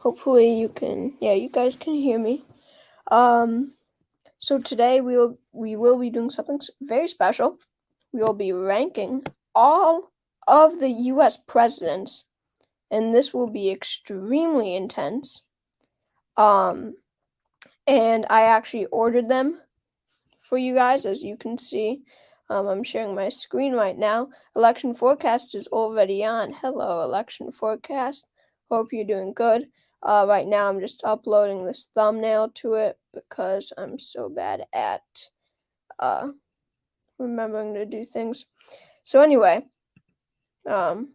Hopefully you guys can hear me. So today we will be doing something very special. We will be ranking all of the U.S. presidents, and this will be extremely intense. And I actually ordered them for you guys, as you can see. I'm sharing my screen right now. Election forecast is already on. Hello, election forecast. Hope you're doing good. Right now, I'm just uploading this thumbnail to it because I'm so bad at remembering to do things. So anyway, I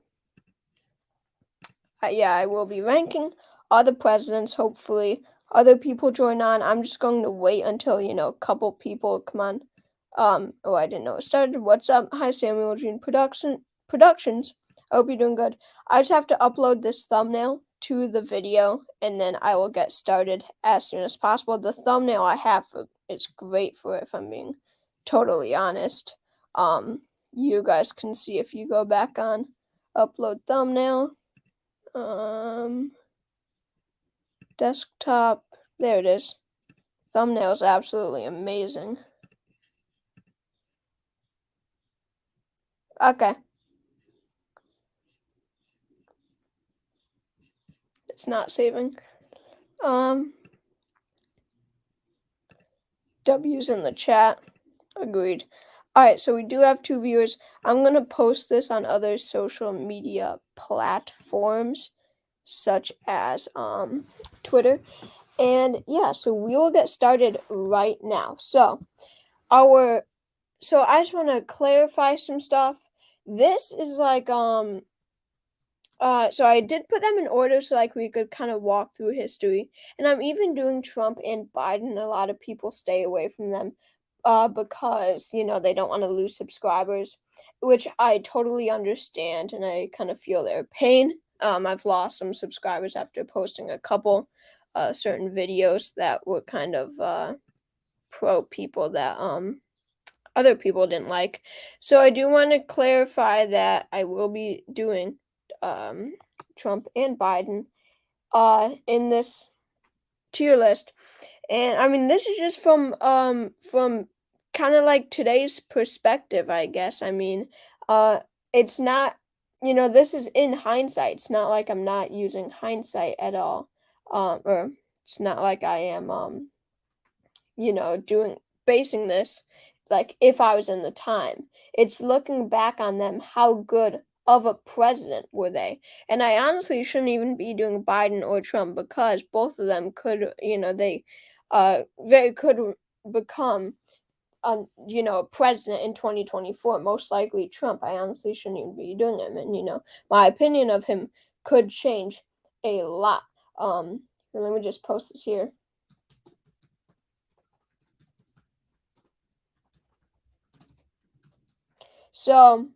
will be ranking other presidents. Hopefully, other people join on. I'm just going to wait until a couple people come on. Oh, I didn't know it started. What's up? Hi, Samuel Jean Productions. I hope you're doing good. I just have to upload this thumbnail to the video, and then I will get started as soon as possible. The thumbnail I have is great for it, if I'm being totally honest. You guys can see if you go back on upload thumbnail. Desktop. There it is. Thumbnail is absolutely amazing. Okay. It's not saving. W's in the chat. Agreed. Alright, so we do have 2 viewers. I'm going to post this on other social media platforms, such as Twitter. And yeah, so we will get started right now. So I just want to clarify some stuff. This is like so I did put them in order so like we could kind of walk through history. And I'm even doing Trump and Biden. A lot of people stay away from them because they don't want to lose subscribers, which I totally understand, and I kind of feel their pain. I've lost some subscribers after posting a couple certain videos that were kind of pro people that other people didn't like. So I do want to clarify that I will be doing Trump and Biden in this tier list. And I mean, this is just from kind of like today's perspective, I guess. I mean, it's not, this is in hindsight. It's not like I'm not using hindsight at all. Or it's not like I am basing this like if I was in the time. It's looking back on them, how good of a president were they? And I honestly shouldn't even be doing Biden or Trump because both of them could, they very could become a president in 2024. Most likely Trump. I honestly shouldn't even be doing him. And my opinion of him could change a lot. Let me just post this here. So,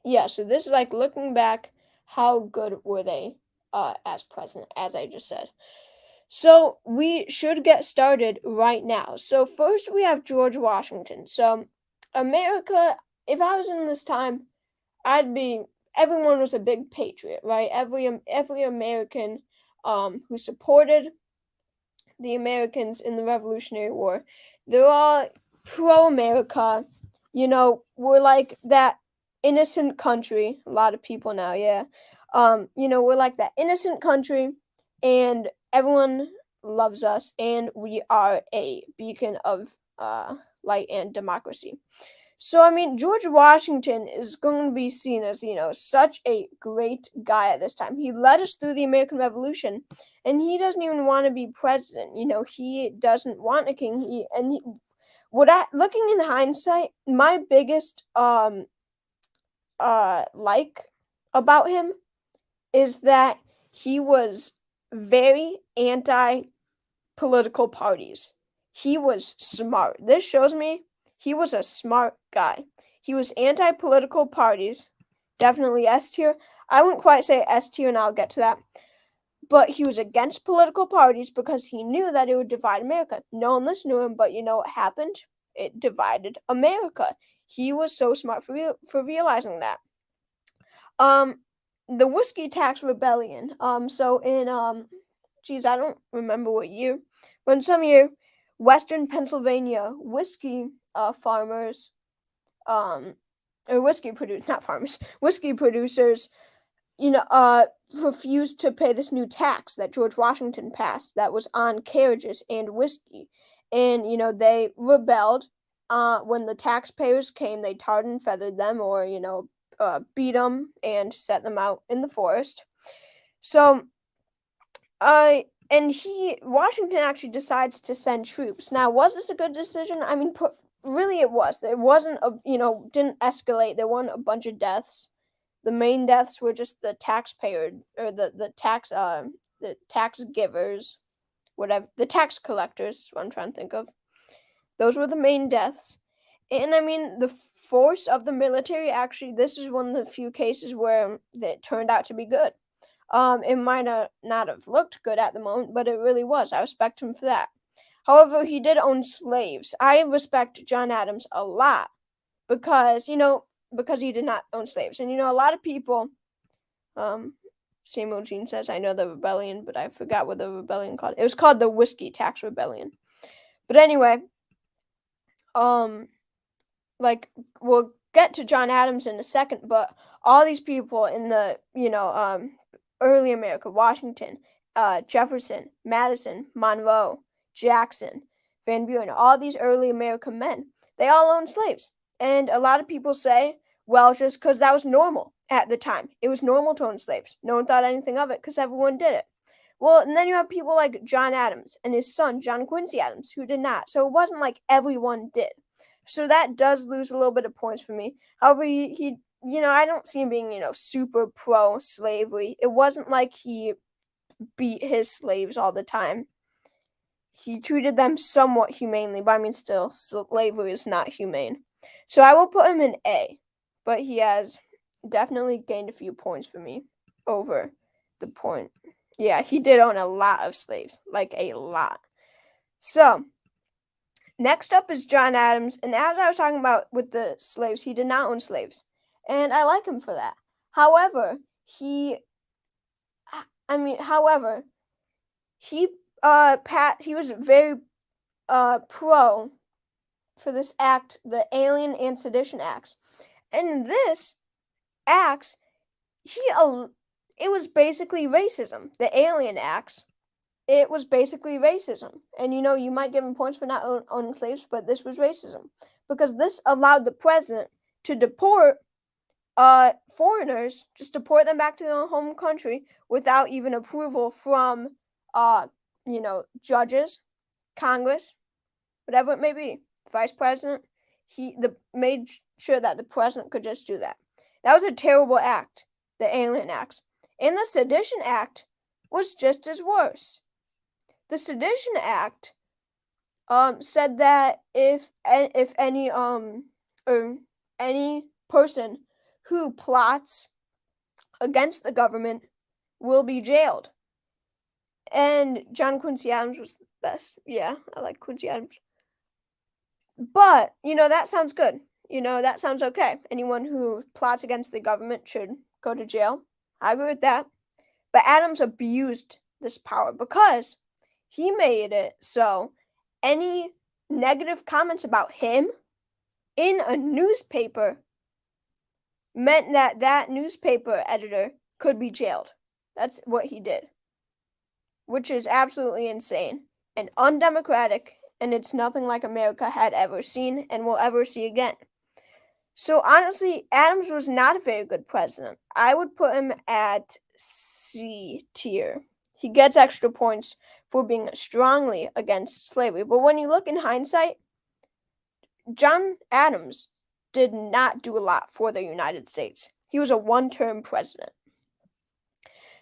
yeah, so this is like looking back, how good were they as president, as I just said. So we should get started right now. So first we have George Washington. So America, if I was in this time, everyone was a big patriot, right? Every American who supported the Americans in the Revolutionary War, they're all pro-America. We're like that innocent country. A lot of people now, yeah. We're like that innocent country, and everyone loves us, and we are a beacon of light and democracy. So, I mean, George Washington is going to be seen as, such a great guy at this time. He led us through the American Revolution, and he doesn't even want to be president. He doesn't want a king. Looking in hindsight, my biggest like about him is that he was very anti-political parties. He was smart. This shows me he was a smart guy. He was anti-political parties. Definitely S tier. I wouldn't quite say S tier, and I'll get to that. But he was against political parties because he knew that it would divide America. No one listened to him, but you know what happened? It divided America. He was so smart for realizing that. the whiskey tax rebellion. So in geez, I don't remember what year, but in some year, Western Pennsylvania whiskey farmers, um, or whiskey produce not farmers, whiskey producers, you know, refused to pay this new tax that George Washington passed that was on carriages and whiskey, and they rebelled. When the taxpayers came, they tarred and feathered them, or beat them and set them out in the forest. So and he Washington actually decides to send troops. Now, was this a good decision? I mean, really, it was. There wasn't didn't escalate. There weren't a bunch of deaths. The main deaths were just the taxpayer or the tax givers, whatever the tax collectors. What I'm trying to think of. Those were the main deaths, and I mean the force of the military. Actually, this is one of the few cases where it turned out to be good. It might not have looked good at the moment, but it really was. I respect him for that. However, he did own slaves. I respect John Adams a lot because, because he did not own slaves. And, a lot of people, Samuel Jean says, I know the rebellion, but I forgot what the rebellion called. It was called the Whiskey Tax Rebellion. But anyway, like, we'll get to John Adams in a second, but all these people in the, early America, Washington, Jefferson, Madison, Monroe, Jackson, Van Buren, all these early American men, they all owned slaves. And a lot of people say, well, just because that was normal at the time. It was normal to own slaves. No one thought anything of it because everyone did it. Well, and then you have people like John Adams and his son, John Quincy Adams, who did not. So it wasn't like everyone did. So that does lose a little bit of points for me. However, he I don't see him being, super pro slavery. It wasn't like he beat his slaves all the time. He treated them somewhat humanely, but I mean, still, slavery is not humane. So I will put him in A, but he has definitely gained a few points for me over the point. Yeah, he did own a lot of slaves, like a lot. So, next up is John Adams, and as I was talking about with the slaves, he did not own slaves, and I like him for that. However, he was very pro for this act, the Alien and Sedition Acts, and in this acts, it was basically racism. The Alien Acts, it was basically racism. And you might give him points for not owning slaves, but this was racism because this allowed the president to deport foreigners, just deport them back to their home country without even approval from judges, Congress, whatever it may be, vice president. He made sure that the president could just do that. That was a terrible act, the Alien Acts. And the Sedition Act was just as worse. The Sedition Act said that if any or any person who plots against the government will be jailed. And John Quincy Adams was the best. Yeah, I like Quincy Adams. But, that sounds good. That sounds okay. Anyone who plots against the government should go to jail. I agree with that. But Adams abused this power because he made it so any negative comments about him in a newspaper meant that that newspaper editor could be jailed. That's what he did, which is absolutely insane and undemocratic, and it's nothing like America had ever seen and will ever see again. So honestly, Adams was not a very good president. I would put him at C tier. He gets extra points for being strongly against slavery. But when you look in hindsight, John Adams did not do a lot for the United States. He was a one-term president.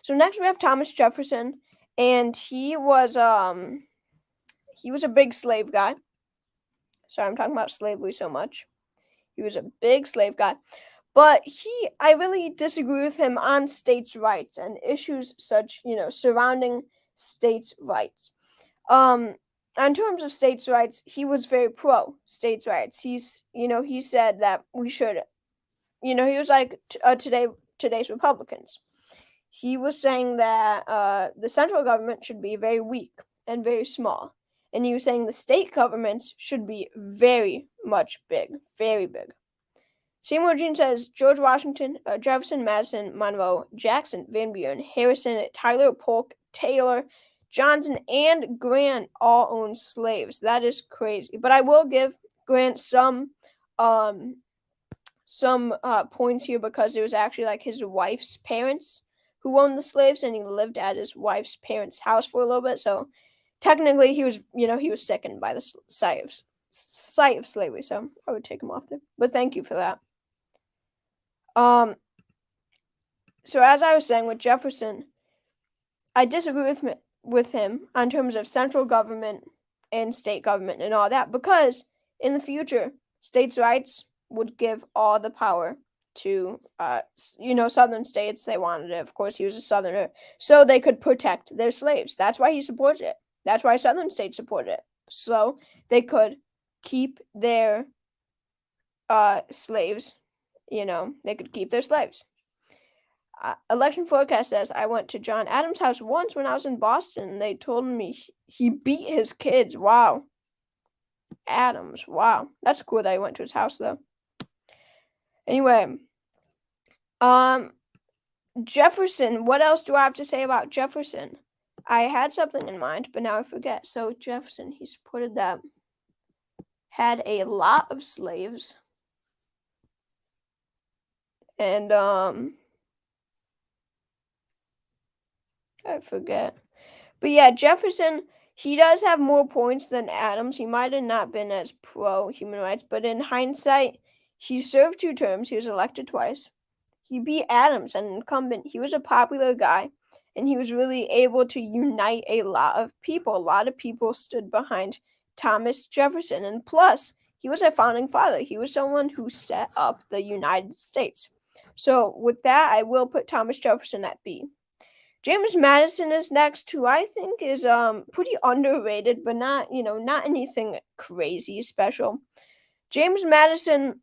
So next we have Thomas Jefferson, and he was a big slave guy. Sorry, I'm talking about slavery so much. He was a big slave guy. But I really disagree with him on states' rights and issues such, surrounding states' rights. In terms of states' rights, he was very pro states' rights. He said that we should, he was like today's Republicans. he was saying that the central government should be very weak and very small. And he was saying the state governments should be very much big, very big. Samuel Jean says George Washington, Jefferson, Madison, Monroe, Jackson, Van Buren, Harrison, Tyler, Polk, Taylor, Johnson, and Grant all owned slaves. That is crazy. But I will give Grant um some points here because it was actually like his wife's parents who owned the slaves, and he lived at his wife's parents' house for a little bit. So technically, he was sickened by the sight of slavery. So I would take him off there. But thank you for that. Um, so as I was saying with Jefferson, I disagree with him on terms of central government and state government and all that because in the future, states' rights would give all the power to southern states. They wanted it. Of course, he was a southerner, so they could protect their slaves. That's why he supported it. That's why southern states supported it, so they could keep their slaves. They could keep their slaves. Election forecast says I went to John Adams' house once when I was in Boston, and they told me he beat his kids. Wow. Adams. Wow. That's cool that he went to his house, though. Anyway, Jefferson. What else do I have to say about Jefferson? I had something in mind, but now I forget. So Jefferson, he supported that. Had a lot of slaves. And, I forget. But yeah, Jefferson, he does have more points than Adams. He might have not been as pro human rights, but in hindsight, he served 2 terms. He was elected twice. He beat Adams, an incumbent. He was a popular guy, and he was really able to unite a lot of people. A lot of people stood behind Thomas Jefferson, and plus, he was a founding father. He was someone who set up the United States. So with that, I will put Thomas Jefferson at B. James Madison is next, who I think is pretty underrated, but not anything crazy special. James Madison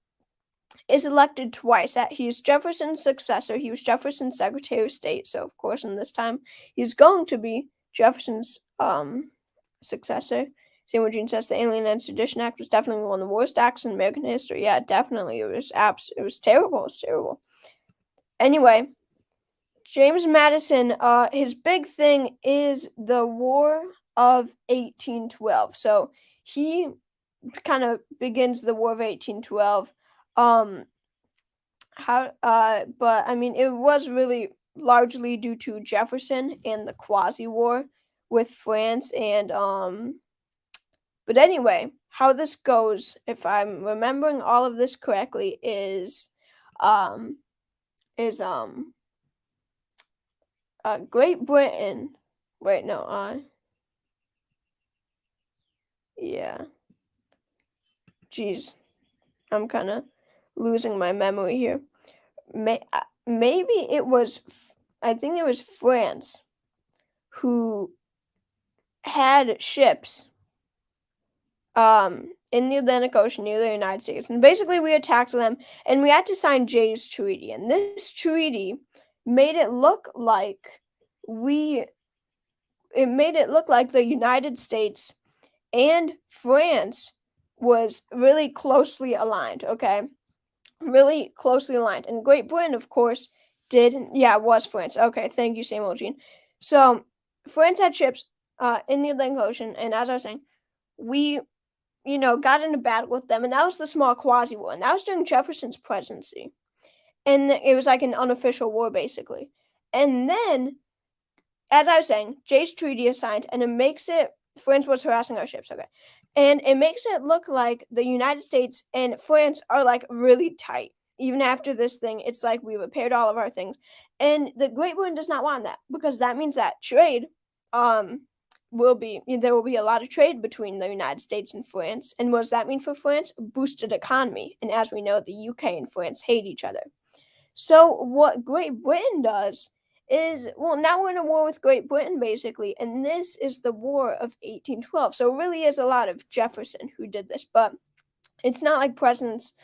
is elected twice. He's Jefferson's successor. He was Jefferson's Secretary of State, so of course in this time he's going to be Jefferson's successor. Samuel Jean says the Alien and Sedition Act was definitely one of the worst acts in American history. Yeah, definitely. It was terrible. It was terrible. Anyway, James Madison, his big thing is the War of 1812. So he kind of begins the War of 1812. But I mean, it was really largely due to Jefferson and the Quasi-War with France and But anyway, how this goes, if I'm remembering all of this correctly, is Great Britain. Wait, no, yeah. Jeez, I'm kind of losing my memory here. Maybe it was, I think it was France who had ships in the Atlantic Ocean near the United States. And basically we attacked them and we had to sign Jay's Treaty. And this treaty made it look like the United States and France was really closely aligned, okay? Really closely aligned. And Great Britain, of course, it was France. Okay, thank you, Samuel Jean. So France had ships in the Atlantic Ocean, and as I was saying, we got into battle with them, and that was the small quasi-war, and that was during Jefferson's presidency. And it was like an unofficial war, basically. And then, as I was saying, Jay's Treaty is signed, and it makes it, France was harassing our ships, okay. And it makes it look like the United States and France are, like, really tight. Even after this thing, it's like we repaired all of our things. And the Great Britain does not want that, because that means that trade, there will be a lot of trade between the United States and France. And what does that mean for France? Boosted economy. And as we know, the UK and France hate each other. So what Great Britain does is, now we're in a war with Great Britain, basically, and this is the War of 1812. So it really is a lot of Jefferson who did this, but it's not like Presidents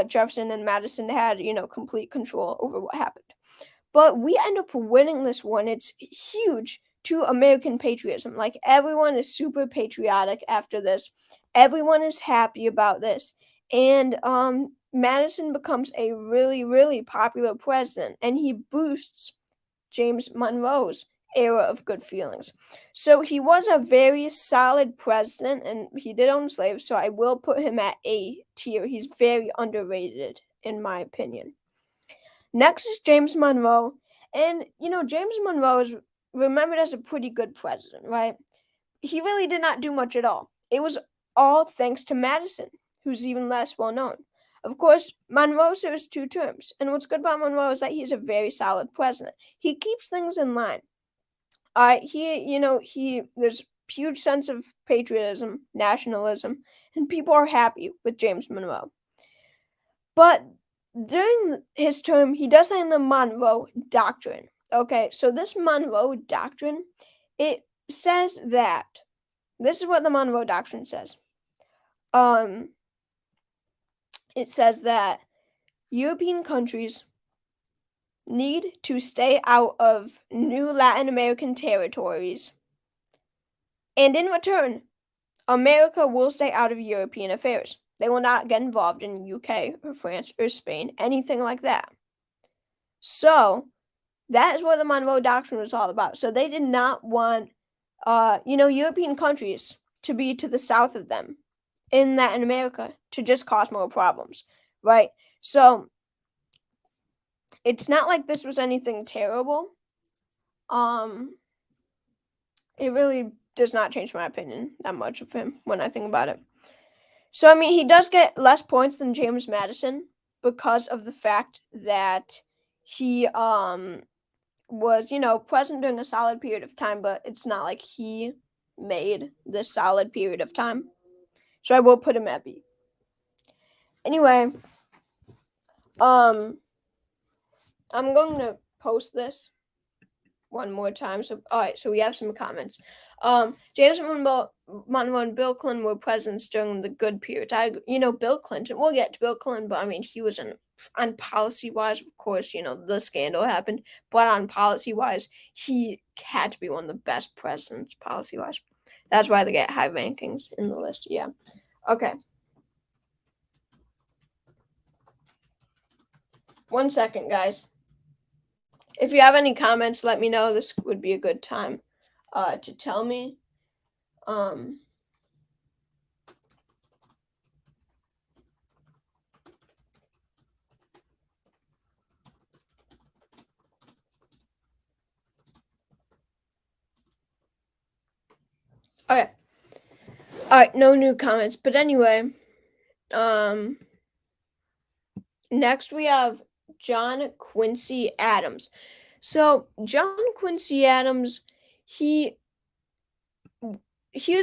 Jefferson and Madison had, complete control over what happened. but we end up winning this one. It's huge to American patriotism. Like, everyone is super patriotic after this. Everyone is happy about this. And Madison becomes a really, really popular president, and he boosts James Monroe's era of good feelings. So he was a very solid president, and he did own slaves, so I will put him at A tier. He's very underrated, in my opinion. Next is James Monroe. And, James Monroe is remembered as a pretty good president, right? He really did not do much at all. It was all thanks to Madison, who's even less well known. Of course, Monroe serves 2 terms, and what's good about Monroe is that he's a very solid president. He keeps things in line. There's huge sense of patriotism, nationalism, and people are happy with James Monroe. But during his term, he does sign the Monroe Doctrine. Okay, so this Monroe Doctrine, it says that this is what the Monroe Doctrine says. It says that European countries need to stay out of new Latin American territories, and in return, America will stay out of European affairs. They will not get involved in UK or France or Spain, anything like that. So that is what the Monroe Doctrine was all about. So they did not want, European countries to be to the south of them in Latin America to just cause more problems, right? So it's not like this was anything terrible. It really does not change my opinion that much of him when I think about it. So, I mean, he does get less points than James Madison because of the fact that he was, present during a solid period of time, but it's not like he made this solid period of time. So I will put him at B. Anyway, I'm going to post this one more time. So, all right, so we have some comments. James Monroe and Bill Clinton were presidents during the good periods. Bill Clinton, we'll get to Bill Clinton, but I mean, he was on policy-wise, of course, the scandal happened, but on policy-wise, he had to be one of the best presidents policy-wise. That's why they get high rankings in the list, yeah. Okay. 1 second, guys. If you have any comments, let me know. This would be a good time to tell me. Okay. Alright, no new comments. But anyway, next we have John Quincy Adams. So John Quincy Adams, here's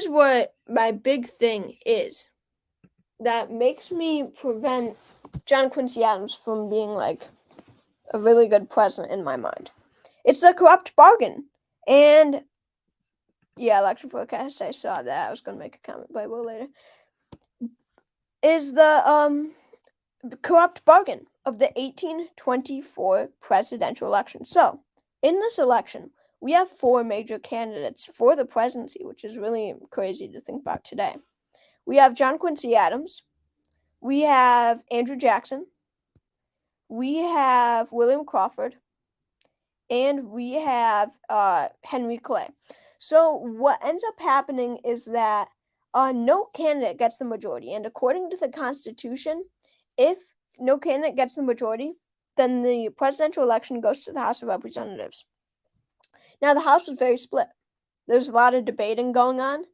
what my big thing is that makes me prevent John Quincy Adams from being like a really good president in my mind. It's the corrupt bargain. And yeah, election forecast, I saw that. I was going to make a comment, but I will later. Is the corrupt bargain of the 1824 presidential election. So, in this election, we have 4 major candidates for the presidency, which is really crazy to think about today. We have John Quincy Adams. We have Andrew Jackson. We have William Crawford. And we have Henry Clay. So what ends up happening is that no candidate gets the majority. And according to the Constitution, if no candidate gets the majority, then the presidential election goes to the House of Representatives. Now, the House was very split. There's a lot of debating going on.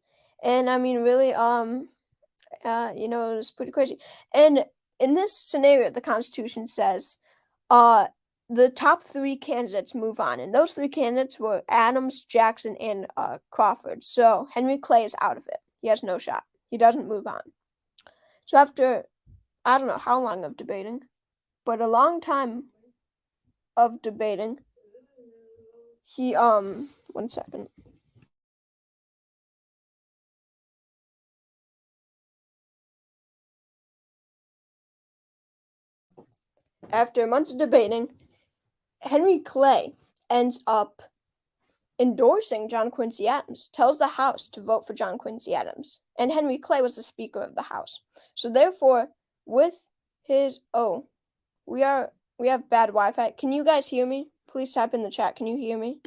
And, I mean, really, it was pretty crazy. And in this scenario, the Constitution says the top 3 candidates move on, and those 3 candidates were Adams, Jackson, and Crawford. So Henry Clay is out of it. He has no shot. He doesn't move on. So after, I don't know how long of debating, but a long time of debating, he, 1 second. After months of debating, Henry Clay ends up endorsing John Quincy Adams, tells the House to vote for John Quincy Adams, and Henry Clay was the Speaker of the House. So therefore, with his we have bad Wi-Fi. Can you guys hear me? Please type in the chat. Can you hear me?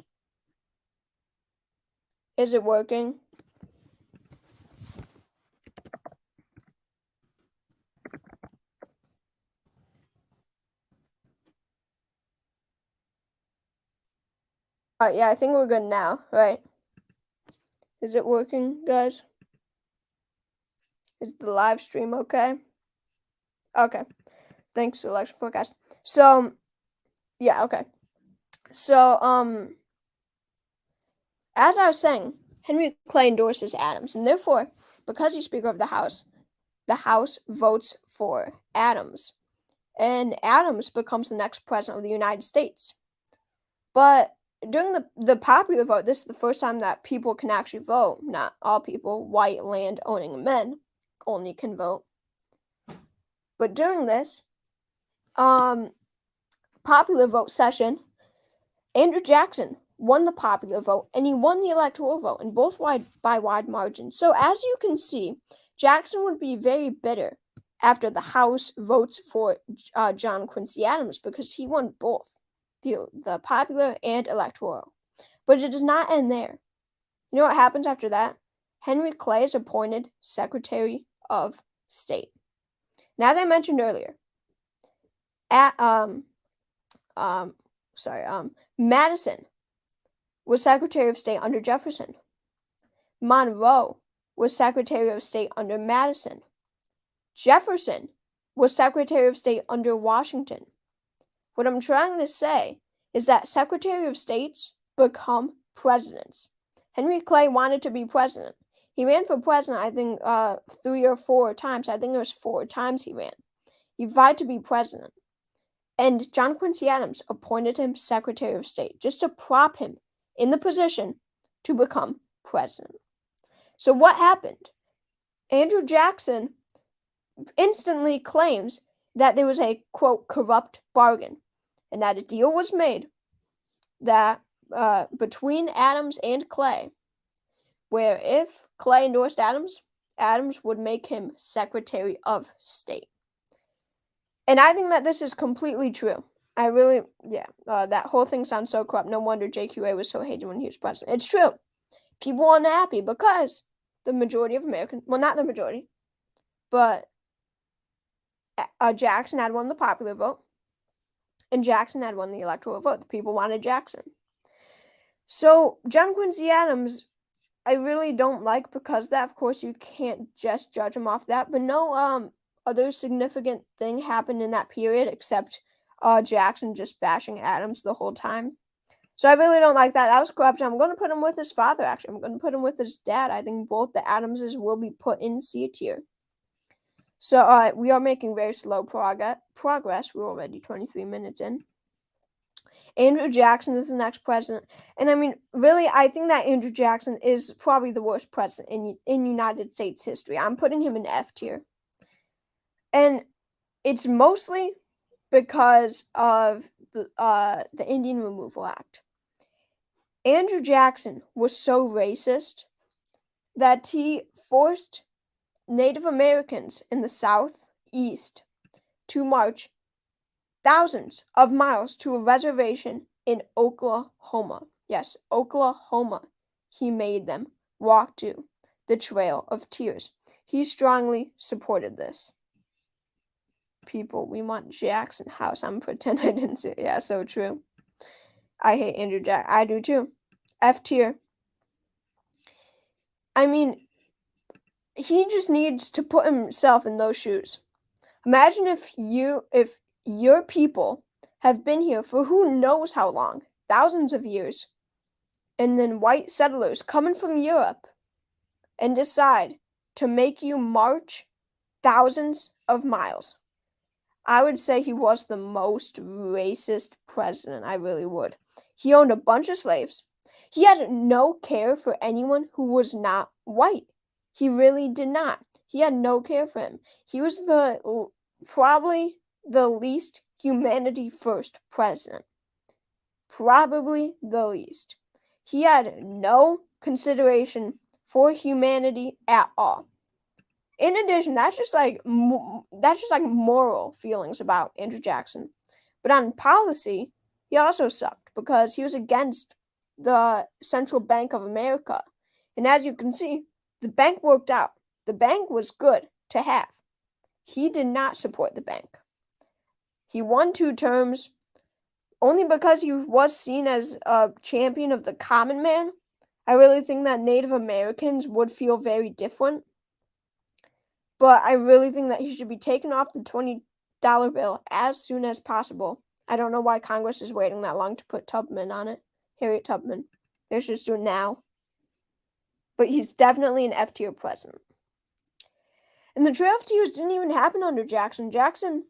Is it working? Yeah, I think we're good now, right? Is it working, guys? Is the live stream okay? Okay. Thanks, election forecast. So, yeah, okay. So, as I was saying, Henry Clay endorses Adams, and therefore, because he's Speaker of the House votes for Adams, and Adams becomes the next president of the United States. But during the popular vote, this is the first time that people can actually vote. Not all people, white land-owning men only can vote. But during this popular vote session, Andrew Jackson won the popular vote, and he won the electoral vote, and both by wide margins. So as you can see, Jackson would be very bitter after the House votes for John Quincy Adams because he won both the popular and electoral. But it does not end there. You know what happens after that? Henry Clay is appointed Secretary of State. Now, as I mentioned earlier, Madison was Secretary of State under Jefferson. Monroe was Secretary of State under Madison. Jefferson was Secretary of State under Washington. What I'm trying to say is that Secretary of States become presidents. Henry Clay wanted to be president. He ran for president, I think, 3 or 4 times. I think it was 4 times he ran. He vied to be president. And John Quincy Adams appointed him Secretary of State just to prop him in the position to become president. So what happened? Andrew Jackson instantly claims that there was a, quote, corrupt bargain, and that a deal was made that between Adams and Clay, where if Clay endorsed Adams, Adams would make him Secretary of State. And I think that this is completely true. I really, that whole thing sounds so corrupt. No wonder JQA was so hated when he was president. It's true. People are unhappy because the majority of Americans, well, not the majority, but Jackson had won the popular vote, and Jackson had won the electoral vote. The people wanted Jackson. So John Quincy Adams, I really don't like because of that. Of course, you can't just judge him off that, but no other significant thing happened in that period except Jackson just bashing Adams the whole time. So I really don't like that. That was corruption. I'm going to put him with his father, actually. I'm going to put him with his dad. I think both the Adamses will be put in C tier. So we are making very slow progress. We're already 23 minutes in. Andrew Jackson is the next president. And I mean, really, I think that Andrew Jackson is probably the worst president in United States history. I'm putting him in F tier. And it's mostly because of the Indian Removal Act. Andrew Jackson was so racist that he forced Native Americans in the Southeast to march thousands of miles to a reservation in Oklahoma. Yes, Oklahoma. He made them walk to the Trail of Tears. He strongly supported this. People, we want Jackson House. I'm pretending I didn't say it. Yeah, so true. I hate Andrew Jackson. I do too. F tier. I mean, he just needs to put himself in those shoes. Imagine if your people have been here for who knows how long, thousands of years, and then white settlers coming from Europe and decide to make you march thousands of miles. I would say he was the most racist president. I really would. He owned a bunch of slaves. He had no care for anyone who was not white. He really did not. He had no care for him. He was probably the least humanity first president. probably the least. He had no consideration for humanity at all. In addition, that's just like moral feelings about Andrew Jackson. But on policy, he also sucked because he was against the Central Bank of America. And as you can see, the bank worked out. The bank was good to have. He did not support the bank. He won 2 terms only because he was seen as a champion of the common man. I really think that Native Americans would feel very different. But I really think that he should be taken off the $20 bill as soon as possible. I don't know why Congress is waiting that long to put Tubman on it. Harriet Tubman. They should just do it now. But he's definitely an F tier president. And the Trail of Tears didn't even happen under Jackson. Jackson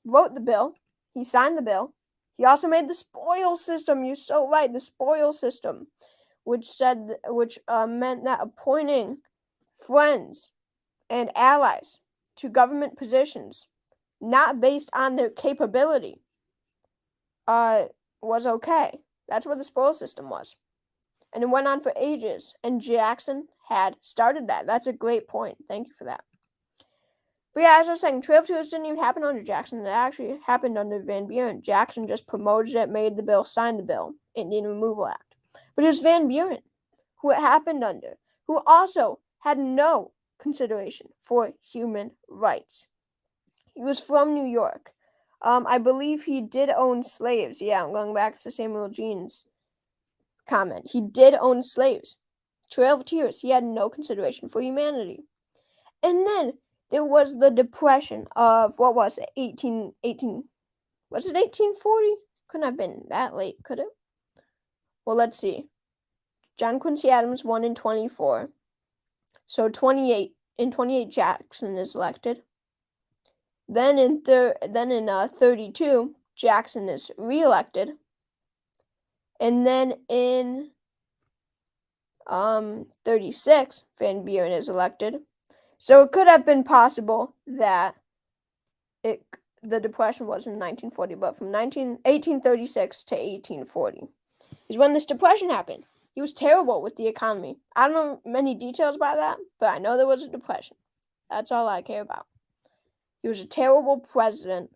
wrote the bill. He signed the bill. He also made the spoil system. You're so right, the spoil system, which meant that appointing friends and allies to government positions, not based on their capability, was okay. That's what the spoil system was. And it went on for ages. And Jackson had started that. That's a great point. Thank you for that. But yeah, as I was saying, Trail of Tears didn't even happen under Jackson. It actually happened under Van Buren. Jackson just promoted it, made the bill, signed the bill, Indian Removal Act. But it was Van Buren who it happened under, who also had no consideration for human rights. He was from New York. I believe he did own slaves. Yeah, I'm going back to Samuel Jean's comment. He did own slaves. Trail of Tears, he had no consideration for humanity. And then there was the Depression of, what was it, 18, was it 1840? Couldn't have been that late, could it? Well, let's see. John Quincy Adams won in 24. So 28 Jackson is elected. Then in 32, Jackson is reelected. And then in 36, Van Buren is elected. So it could have been possible that the Depression was in 1940, but from 1836 to 1840 is when this Depression happened. He was terrible with the economy. I don't know many details about that, but I know there was a Depression. That's all I care about. He was a terrible president.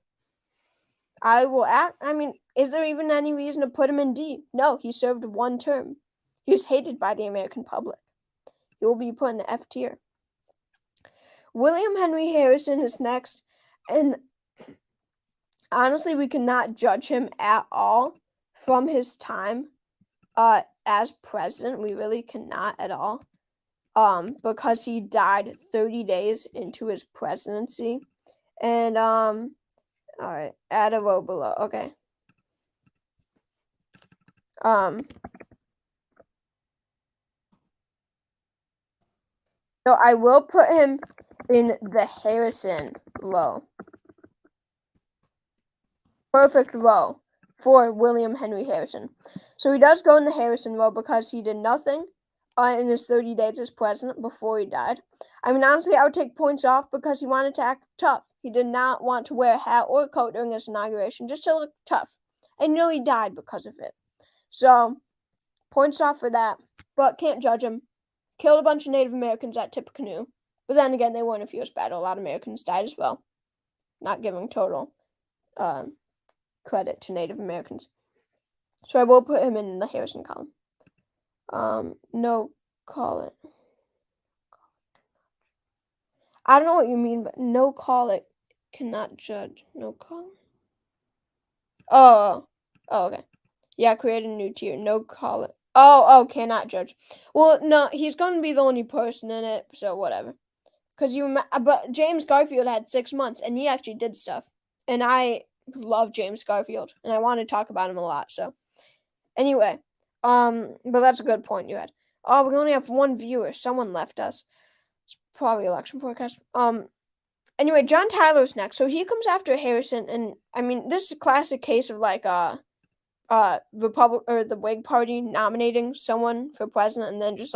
Is there even any reason to put him in D? No, he served 1 term. He was hated by the American public. He will be put in the F tier. William Henry Harrison is next, and honestly, we cannot judge him at all from his time as president. We really cannot at all, because he died 30 days into his presidency. And all right, add a row below. Okay. So I will put him in the Harrison row. Perfect row for William Henry Harrison. So he does go in the Harrison row because he did nothing in his 30 days as president before he died. I mean, honestly, I would take points off because he wanted to act tough. He did not want to wear a hat or a coat during his inauguration, just to look tough. And he died because of it. So, points off for that, but can't judge him. Killed a bunch of Native Americans at Tippecanoe. But then again, they weren't a fierce battle. A lot of Americans died as well. Not giving total credit to Native Americans. So I will put him in the Harrison column. No call it. I don't know what you mean, but no call it cannot judge. No call it. Oh, okay. Yeah, create a new tier. No call it. Oh, cannot judge. Well, no, he's going to be the only person in it, so whatever. But James Garfield had 6 months, and he actually did stuff. And I love James Garfield, and I want to talk about him a lot, so. Anyway, but that's a good point you had. Oh, we only have 1 viewer. Someone left us. It's probably election forecast. Anyway, John Tyler's next. So he comes after Harrison, and I mean, this is a classic case of like the Whig Party nominating someone for president, and then just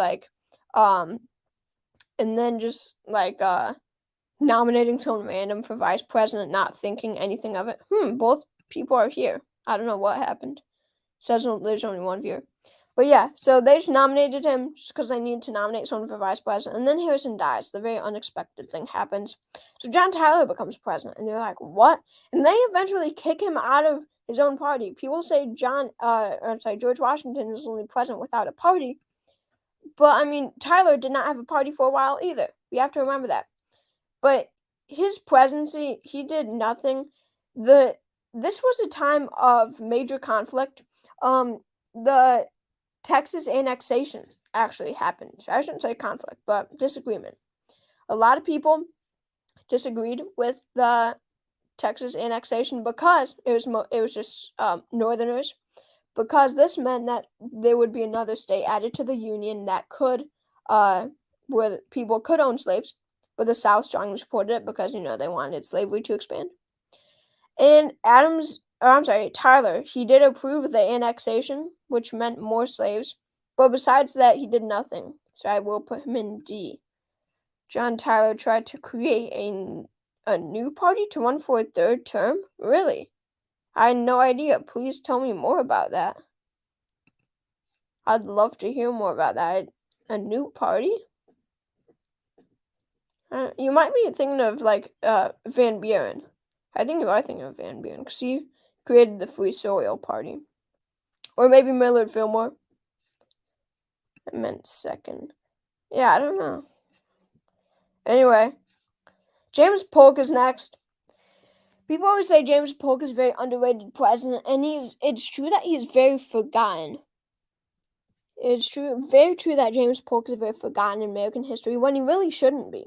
nominating someone random for vice president, not thinking anything of it. Both people are here. I don't know what happened. says there's only one viewer. But yeah, so they just nominated him just because they needed to nominate someone for vice president. And then Harrison dies. The very unexpected thing happens. So John Tyler becomes president. And they're like, what? And they eventually kick him out of his own party. People say George Washington is only president without a party. But, I mean, Tyler did not have a party for a while either. We have to remember that. But his presidency, he did nothing. This was a time of major conflict. The Texas annexation actually happened. I shouldn't say conflict, but disagreement. A lot of people disagreed with the Texas annexation because it was just Northerners, because this meant that there would be another state added to the Union that could, where people could own slaves, but the South strongly supported it because they wanted slavery to expand. And Tyler, he did approve the annexation, which meant more slaves. But besides that, he did nothing. So I will put him in D. John Tyler tried to create a new party to run for a third term? Really? I had no idea. Please tell me more about that. I'd love to hear more about that. A new party? You might be thinking of, Van Buren. I think you are thinking of Van Buren, because he created the Free Soil Party. Or maybe Millard Fillmore. I meant second. Yeah, I don't know. Anyway, James Polk is next. People always say James Polk is a very underrated president, and it's true that he is very forgotten. It's very true that James Polk is very forgotten in American history when he really shouldn't be.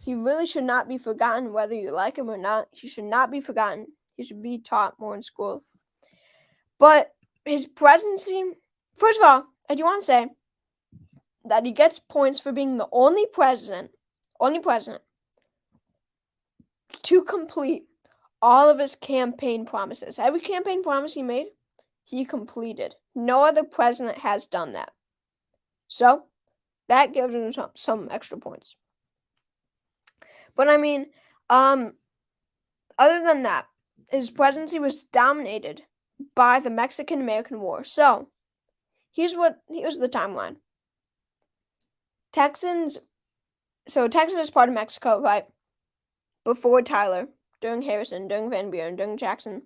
He really should not be forgotten, whether you like him or not. He should not be forgotten. He should be taught more in school. But his presidency, first of all, I do want to say that he gets points for being the only president to complete all of his campaign promises. Every campaign promise he made, he completed. No other president has done that. So, that gives him some extra points. But I mean, other than that, his presidency was dominated by the Mexican-American War. So, here's the timeline. Texas is part of Mexico, right? Before Tyler, during Harrison, during Van Buren, during Jackson.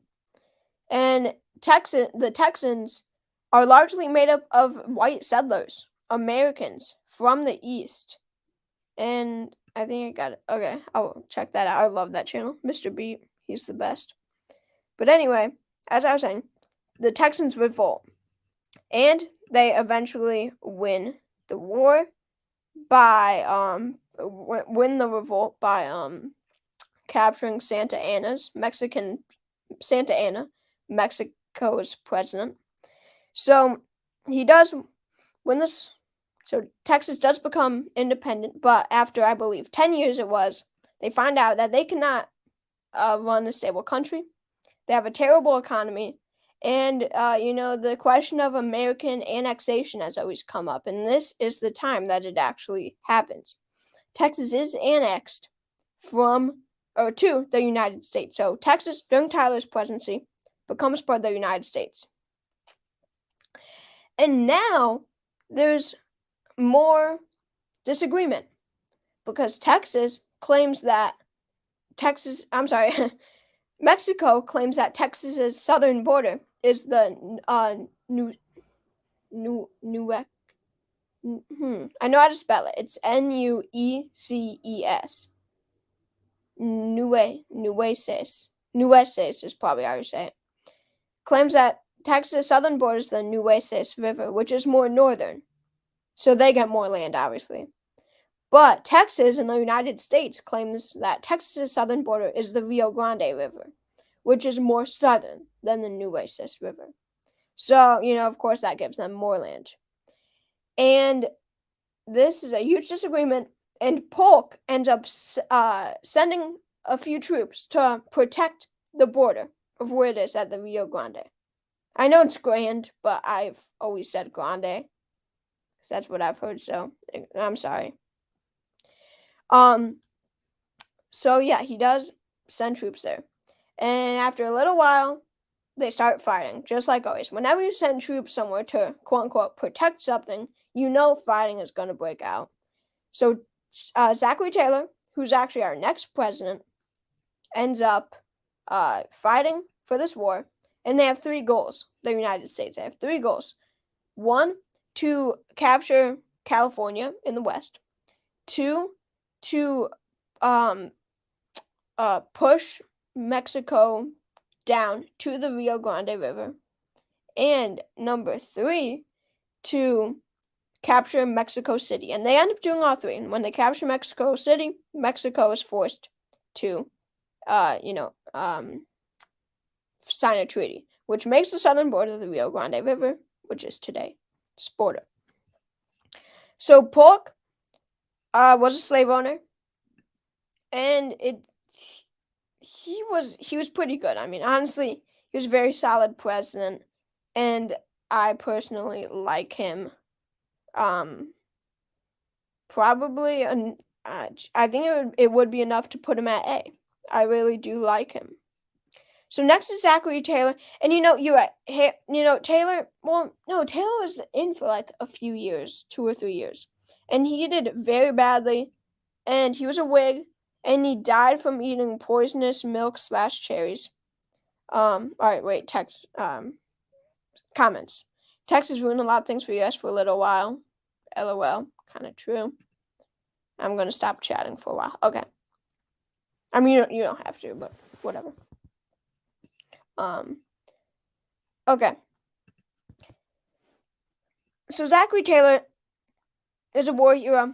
And the Texans are largely made up of white settlers, Americans from the East. And I think I got it. Okay, I'll check that out. I love that channel. Mr. Beat, he's the best. But anyway, as I was saying, the Texans revolt. And they eventually win the war by win the revolt by capturing Santa Anna, Mexico's president. So he does win this. So Texas does become independent, but after, I believe, 10 years they find out that they cannot run a stable country. They have a terrible economy. And, the question of American annexation has always come up. And this is the time that it actually happens. Texas is annexed to the United States. So Texas, during Tyler's presidency, becomes part of the United States. And now there's more disagreement because Mexico claims that Texas's southern border is the I know how to spell it. It's Nueces. Nueces is probably how you say it. Claims that Texas' southern border is the Nueces River, which is more northern. So they get more land, obviously. But Texas in the United States claims that Texas' southern border is the Rio Grande River, which is more southern than the Nueces River. So, of course, that gives them more land. And this is a huge disagreement, and Polk ends up sending a few troops to protect the border of where it is at the Rio Grande. I know it's Grand, but I've always said Grande. That's what I've heard, so I'm sorry. So yeah, he does send troops there. And after a little while, they start fighting, just like always. Whenever you send troops somewhere to, quote unquote, protect something, you know fighting is going to break out. So Zachary Taylor, who's actually our next president, ends up fighting for this war. And they have three goals, the United States. They have three goals. One, to capture California in the west. Two, to push Mexico down to the Rio Grande River. And number three, to capture Mexico City. And they end up doing all three. And when they capture Mexico City, Mexico is forced to, sign a treaty, which makes the southern border of the Rio Grande River, which is today's border. So Polk was a slave owner, and he was pretty good. I mean, honestly, he was a very solid president, and I personally like him. Probably, I think it would be enough to put him at A. I really do like him. So next is Zachary Taylor, and you're right. Taylor. Well, no, Taylor was in for like a few years, 2 or 3 years, and he did very badly. And he was a Whig, and he died from eating poisonous milk/cherries. All right, wait. Comments. Texas ruined a lot of things for us for a little while. LOL. Kind of true. I'm gonna stop chatting for a while. Okay. I mean, you don't have to, but whatever. Okay. So Zachary Taylor is a war hero,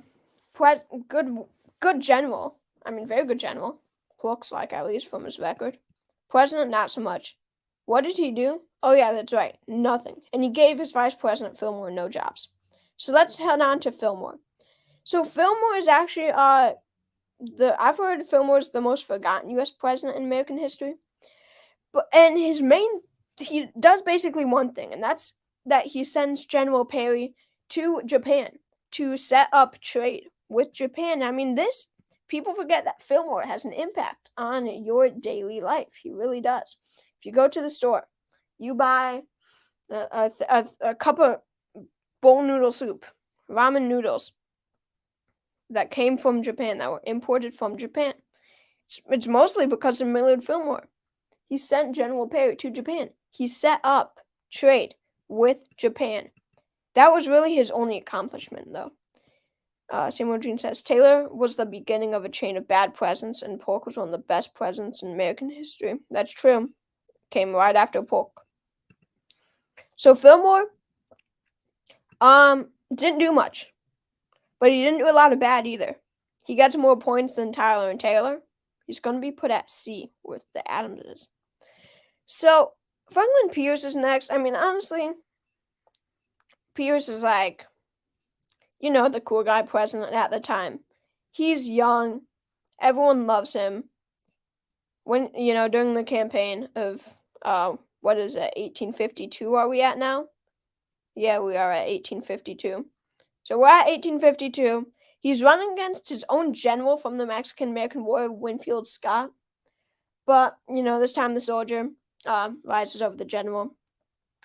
good general. I mean, very good general. Looks like, at least from his record. President, not so much. What did he do? Oh yeah, that's right, nothing. And he gave his vice president Fillmore no jobs. So let's head on to Fillmore. So Fillmore is actually I've heard Fillmore is the most forgotten U.S. president in American history. And he does basically one thing, and that's that he sends General Perry to Japan to set up trade with Japan. I mean, people forget that Fillmore has an impact on your daily life. He really does. If you go to the store, you buy a cup of bowl noodle soup, ramen noodles that came from Japan, that were imported from Japan. It's mostly because of Millard Fillmore. He sent General Perry to Japan. He set up trade with Japan. That was really his only accomplishment, though. Samuel Jean says, Taylor was the beginning of a chain of bad presidents, and Polk was one of the best presidents in American history. That's true. Came right after Polk. So Fillmore didn't do much, but he didn't do a lot of bad either. He got more points than Tyler and Taylor. He's going to be put at C with the Adamses. So Franklin Pierce is next. I mean, honestly, Pierce is like, the cool guy president at the time. He's young. Everyone loves him. When, during the campaign of, 1852 are we at now? Yeah, we are at 1852. So we're at 1852. He's running against his own general from the Mexican-American War, Winfield Scott. But, this time the soldier rises over the general.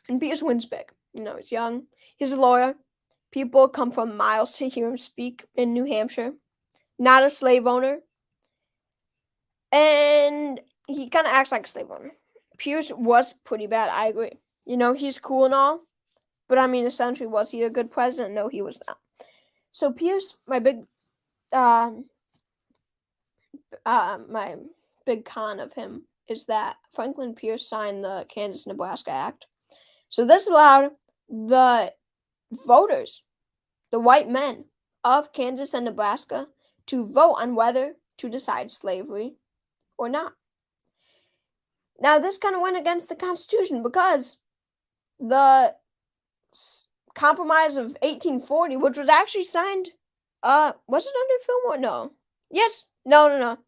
And Pierce wins big. He's young. He's a lawyer. People come from miles to hear him speak in New Hampshire. Not a slave owner. And he kind of acts like a slave owner. Pierce was pretty bad, I agree. He's cool and all. But, I mean, essentially, was he a good president? No, he was not. So Pierce, my big con of him is that Franklin Pierce signed the Kansas-Nebraska Act. So this allowed the voters, the white men of Kansas and Nebraska, to vote on whether to decide slavery or not. Now, this kind of went against the Constitution because the Compromise of 1840, which was actually signed, was it under Fillmore? No. Yes. No,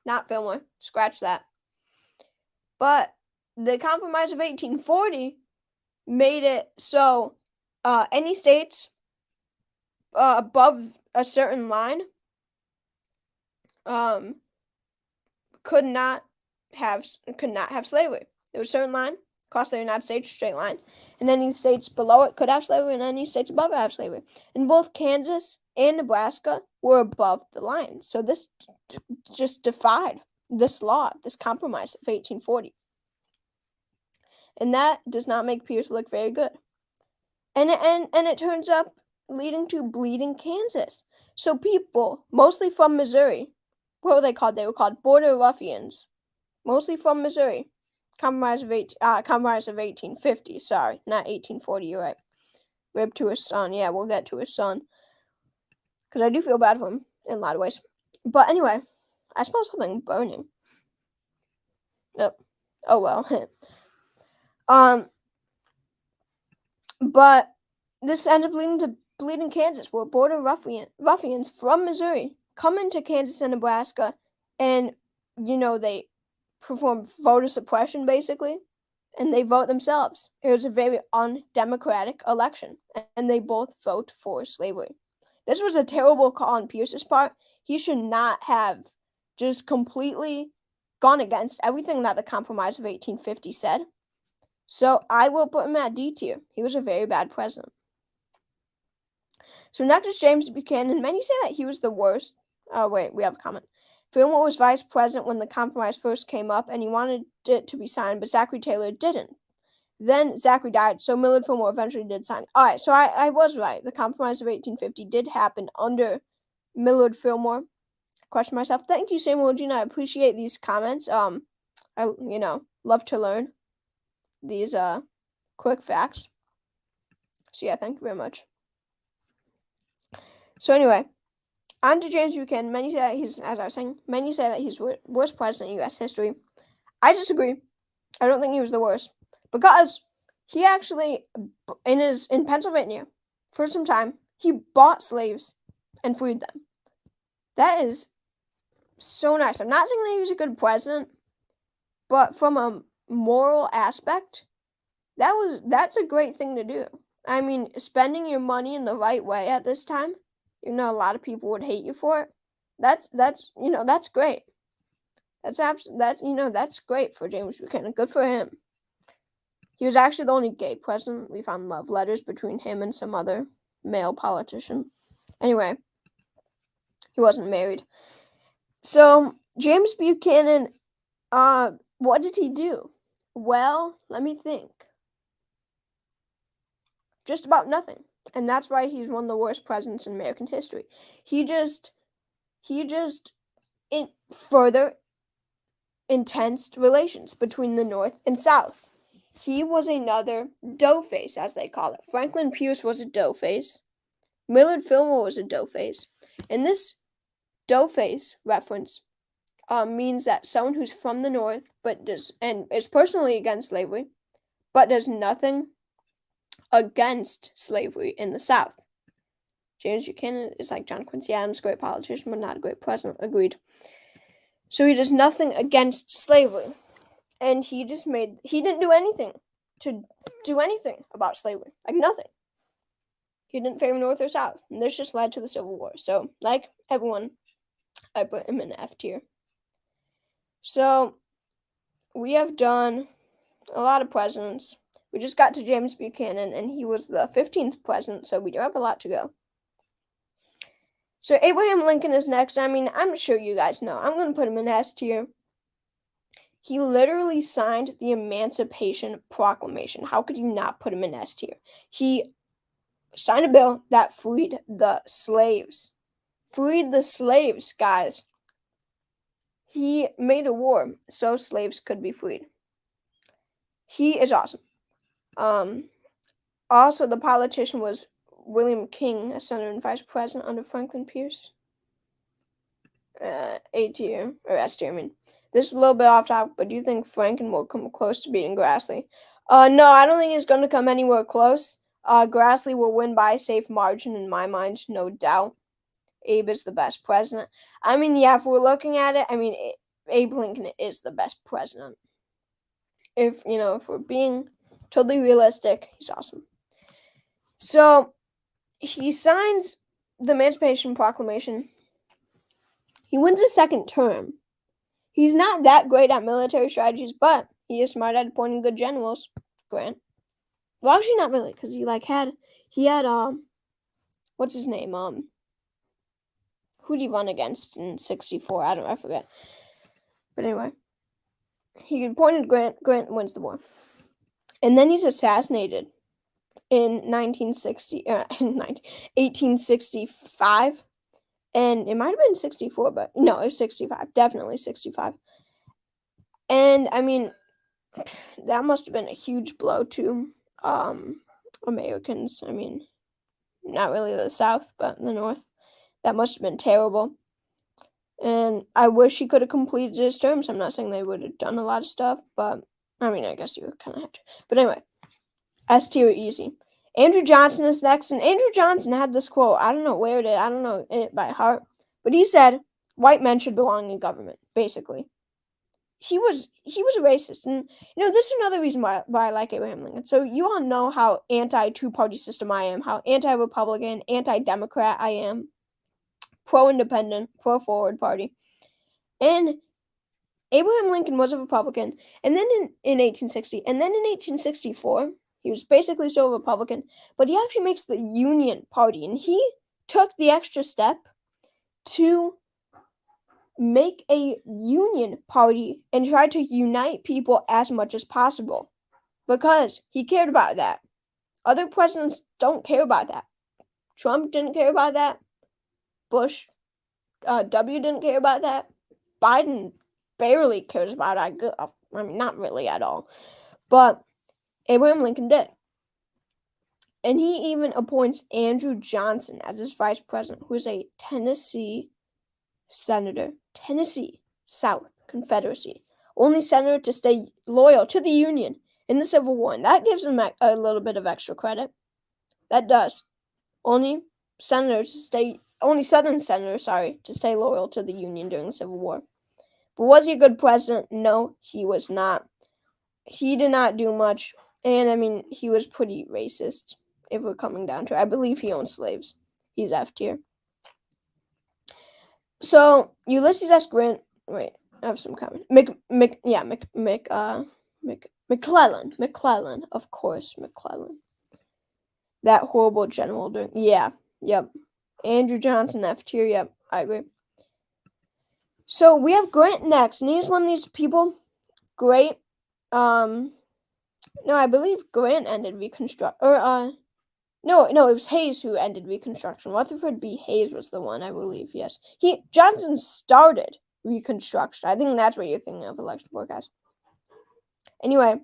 not Fillmore. Scratch that. But the Compromise of 1840 made it so any states above a certain line could not have slavery. There was a certain line across the United States, straight line. And any states below it could have slavery, and any states above it have slavery. And both Kansas and Nebraska were above the line. So this just defied this law, this compromise of 1840. And that does not make Pierce look very good. And it turns up leading to bleeding Kansas. So people, mostly from Missouri, what were they called? They were called border ruffians, mostly from Missouri. Compromise of 1850. Sorry, not 1840. You're right. Rib to his son. Yeah, we'll get to his son, because I do feel bad for him in a lot of ways. But anyway, I smell something burning. Nope. Oh well. But this ended up leading to bleeding Kansas, where border ruffians from Missouri come into Kansas and Nebraska, and they perform voter suppression basically, and they vote themselves. It was a very undemocratic election, and they both vote for slavery. This was a terrible call on Pierce's part. He should not have just completely gone against everything that the Compromise of 1850 said. So I will put him at D tier. He was a very bad president. So next is James Buchanan. Many say that he was the worst. Oh, wait, we have a comment. Fillmore was vice president when the compromise first came up, and he wanted it to be signed, but Zachary Taylor didn't. Then Zachary died, so Millard Fillmore eventually did sign. All right, so I was right. The Compromise of 1850 did happen under Millard Fillmore. I question myself. Thank you, Samuel Gina. I appreciate these comments. I love to learn these quick facts. So yeah, thank you very much. So anyway, on to James Buchanan. Many say that he's the worst president in U.S. history. I disagree. I don't think he was the worst, because he actually, in Pennsylvania, for some time, he bought slaves and freed them. That is so nice. I'm not saying that he was a good president, but from a moral aspect, that's a great thing to do. I mean, spending your money in the right way at this time, a lot of people would hate you for it. That's great. That's great for James Buchanan. Good for him. He was actually the only gay president. We found love letters between him and some other male politician. Anyway, he wasn't married. So James Buchanan, what did he do? Well, let me think. Just about nothing. And that's why he's one of the worst presidents in American history. He just further intensed relations between the North and South. He was another doughface, as they call it. Franklin Pierce was a doughface. Millard Fillmore was a doughface. And this doughface reference means that someone who's from the North and is personally against slavery, but does nothing against slavery in the South. James Buchanan is like John Quincy Adams, great politician, but not a great president. Agreed. So he does nothing against slavery. And he didn't do anything to do anything about slavery. Like nothing. He didn't favor North or South. And this just led to the Civil War. So, like everyone, I put him in F tier. So, we have done a lot of presidents. We just got to James Buchanan, and he was the 15th president, so we do have a lot to go. So Abraham Lincoln is next. I mean, I'm sure you guys know. I'm going to put him in S tier. He literally signed the Emancipation Proclamation. How could you not put him in S tier? He signed a bill that freed the slaves. Freed the slaves, guys. He made a war so slaves could be freed. He is awesome. Also, the politician was William King, a senator and vice president under Franklin Pierce. A tier, or S tier, I mean. This is a little bit off topic, but do you think Franklin will come close to beating Grassley? No, I don't think he's going to come anywhere close. Grassley will win by a safe margin in my mind, no doubt. Abe is the best president. I mean, yeah, if we're looking at it, I mean, Abe Lincoln is the best president. If we're being totally realistic, he's awesome. So, he signs the Emancipation Proclamation. He wins a second term. He's not that great at military strategies, but He is smart at appointing good generals, Grant. Well, actually, not really, because he had what's his name? Who did he run against in '64? I forget. But anyway, he appointed Grant. Grant wins the war, and then he's assassinated in 1865, and it might have been 64, but no, it was 65. Definitely 65. And I mean, that must have been a huge blow to Americans. I mean, not really the South, but the North. That must have been terrible. And I wish he could have completed his terms. I'm not saying they would have done a lot of stuff, but I mean, I guess you kind of had to. But anyway, S tier easy. Andrew Johnson is next, and Andrew Johnson had this quote. I don't know where it is. I don't know it by heart, but he said, "White men should belong in government." Basically, he was a racist, and this is another reason why I like Abraham Lincoln. So you all know how anti two-party system I am, how anti-Republican, anti-Democrat I am, pro-independent, pro-forward party, and Abraham Lincoln was a Republican, and then in 1860, and then in 1864, he was basically still a Republican, but he actually makes the Union Party, and he took the extra step to make a Union Party and try to unite people as much as possible, because he cared about that. Other presidents don't care about that. Trump didn't care about that. Bush W didn't care about that. Biden barely cares about it. I mean, not really at all. But Abraham Lincoln did. And he even appoints Andrew Johnson as his vice president, who is a Tennessee senator. Tennessee, South, Confederacy. Only senator to stay loyal to the Union in the Civil War. And that gives him a little bit of extra credit. That does. Only Southern senators, to stay loyal to the Union during the Civil War. But was he a good president? No, he was not. He did not do much, and I mean, he was pretty racist, if we're coming down to it. I believe he owned slaves. He's F tier. So, Ulysses S. Grant, wait, I have some comment. McClellan, of course, McClellan. That horrible general yep. Andrew Johnson, F tier, yep, I agree. So we have Grant next, and he's one of these people. Great. No, I believe Grant ended Reconstruction. No, it was Hayes who ended Reconstruction. Rutherford B. Hayes was the one, I believe. Yes, Johnson started Reconstruction. I think that's what you're thinking of, election forecast. Anyway,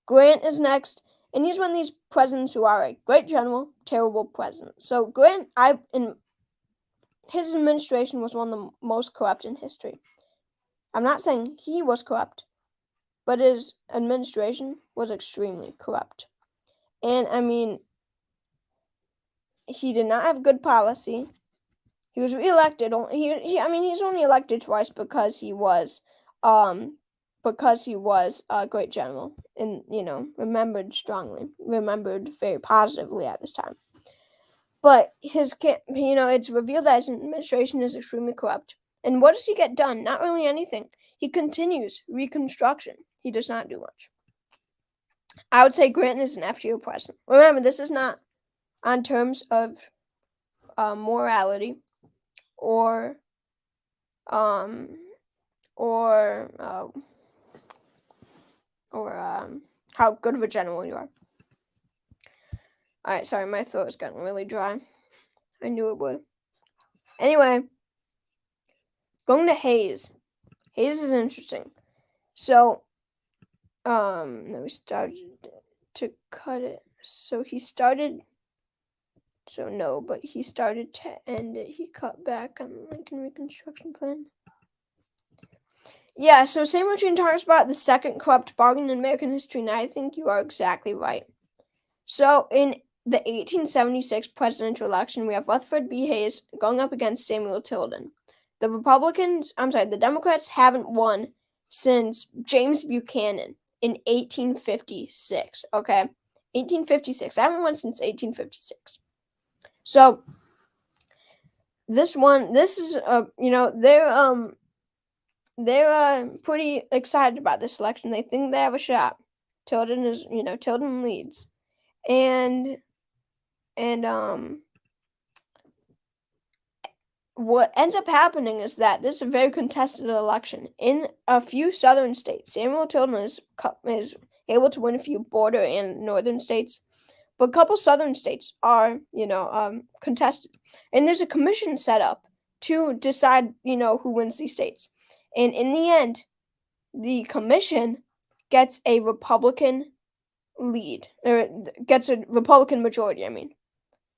Grant is next, and he's one of these presidents who are a great general, terrible president. So Grant, his administration was one of the most corrupt in history. I'm not saying he was corrupt, but his administration was extremely corrupt. And I mean, he did not have good policy. He was reelected. He's only elected twice because he was a great general and remembered very positively at this time. But it's revealed that his administration is extremely corrupt. And what does he get done? Not really anything. He continues Reconstruction. He does not do much. I would say Grant is an F tier president. Remember, this is not on terms of morality or how good of a general you are. Alright, sorry, my throat is getting really dry. I knew it would. Anyway, going to Hayes. Hayes is interesting. So, we started to cut it. So he started to end it. He cut back on the Lincoln Reconstruction Plan. Yeah, so Sam Routine talks about the second corrupt bargain in American history, and I think you are exactly right. So in the 1876 presidential election, we have Rutherford B. Hayes going up against Samuel Tilden. The Democrats haven't won since James Buchanan in 1856, okay? 1856. I haven't won since 1856. So, this is, they're pretty excited about this election. They think they have a shot. Tilden leads, and what ends up happening is that this is a very contested election. In a few southern states, Samuel Tilden is able to win a few border and northern states, but a couple southern states are, contested. And there's a commission set up to decide, who wins these states. And in the end, the commission gets a Republican lead, or gets a Republican majority, I mean.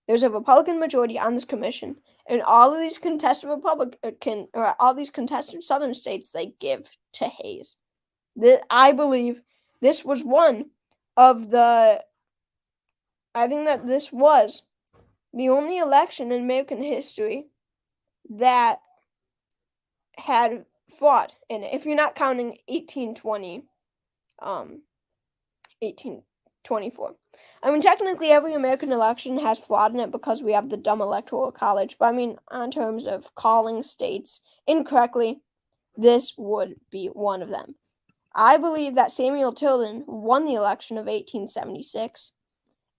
There's a Republican majority on this commission, and all of these contested Southern states they give to Hayes. I believe this was one of the. I think that this was the only election in American history that had fraud in it. If you're not counting 1824. I mean, technically, every American election has fraud in it because we have the dumb electoral college. But I mean, on terms of calling states incorrectly, this would be one of them. I believe that Samuel Tilden won the election of 1876,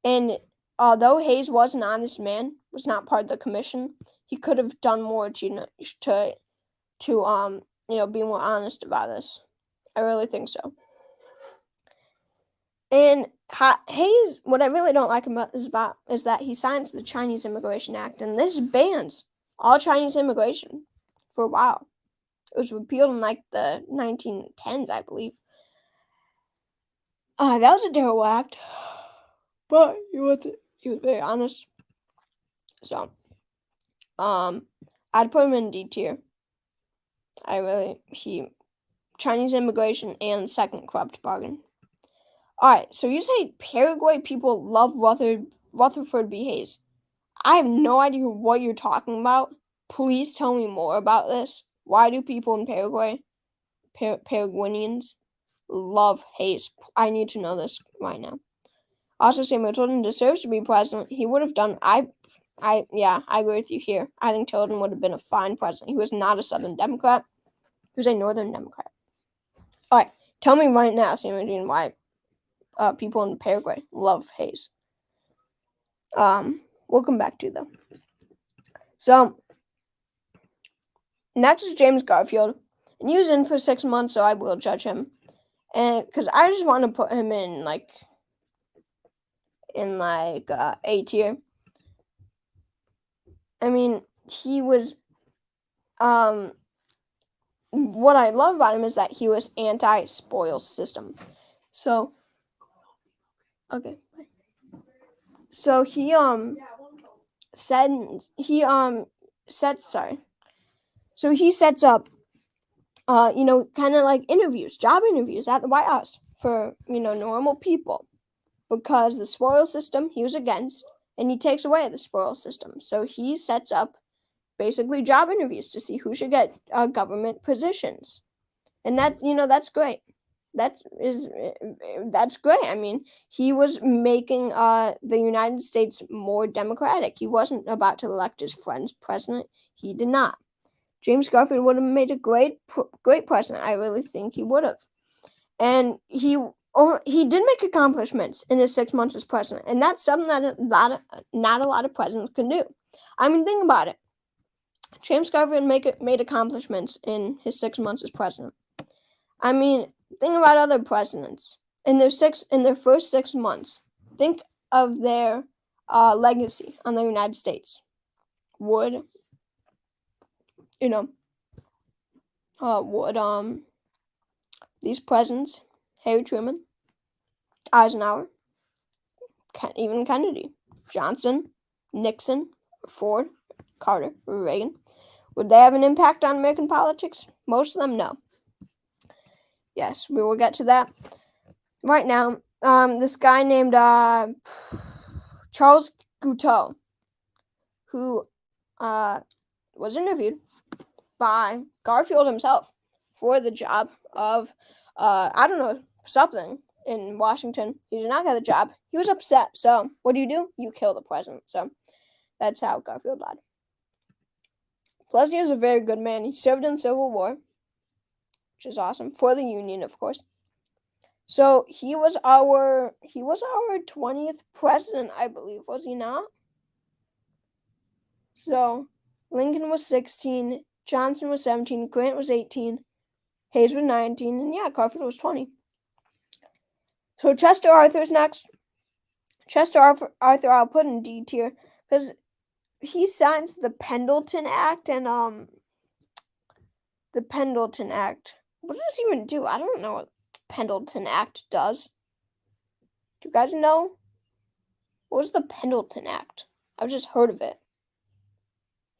and although Hayes was an honest man, was not part of the commission, he could have done more to be more honest about this. I really think so. And Hayes, what I really don't like about is that he signs the Chinese Immigration Act, and this bans all Chinese immigration for a while. It was repealed in like the 1910s, I believe. That was a terrible act, but he was very honest. So, I'd put him in D tier. Chinese immigration and second corrupt bargain. Alright, so you say Paraguay people love Rutherford B. Hayes. I have no idea what you're talking about. Please tell me more about this. Why do people in Paraguay, Paraguayans, love Hayes? I need to know this right now. Also, Samuel Tilden deserves to be president. He would have done. I agree with you here. I think Tilden would have been a fine president. He was not a Southern Democrat. He was a Northern Democrat. All right, tell me right now, Samuel, why people in Paraguay love Hayes. We'll come back to them. So, next is James Garfield, and he was in for 6 months, so I will judge him, and because I just want to put him in A tier. I mean, he was. What I love about him is that he was anti-spoils system. So, okay. So he So he sets up kind of like job interviews at the White House for normal people, because the spoils system he was against, and he takes away the spoils system. So he sets up basically job interviews to see who should get government positions, and that's great. That's great. I mean, he was making the United States more democratic. He wasn't about to elect his friend's president. He did not. James Garfield would have made a great president. I really think he would have. And he did make accomplishments in his 6 months as president, and that's something that not a lot of presidents can do. I mean, think about it. James Garfield made accomplishments in his 6 months as president. I mean, think about other presidents in their first 6 months. Think of their legacy on the United States. Would these presidents, Harry Truman, Eisenhower, even Kennedy, Johnson, Nixon, Ford, Carter, Reagan, would they have an impact on American politics? Most of them, no. Yes, we will get to that. Right now, this guy named Charles Guiteau, who was interviewed by Garfield himself for the job of, something in Washington. He did not get the job. He was upset. So what do? You kill the president. So that's how Garfield died. Plus, he was a very good man. He served in the Civil War. which is awesome for the Union, of course. So he was our 20th president, I believe, was he not? So Lincoln was 16, Johnson was 17, Grant was 18, Hayes was 19, and yeah, Garfield was 20. So Chester Arthur's next. Chester Arthur, I'll put in D tier because he signs the Pendleton Act and the Pendleton Act. What does this even do? I don't know what the Pendleton Act does. Do you guys know? What was the Pendleton Act? I've just heard of it.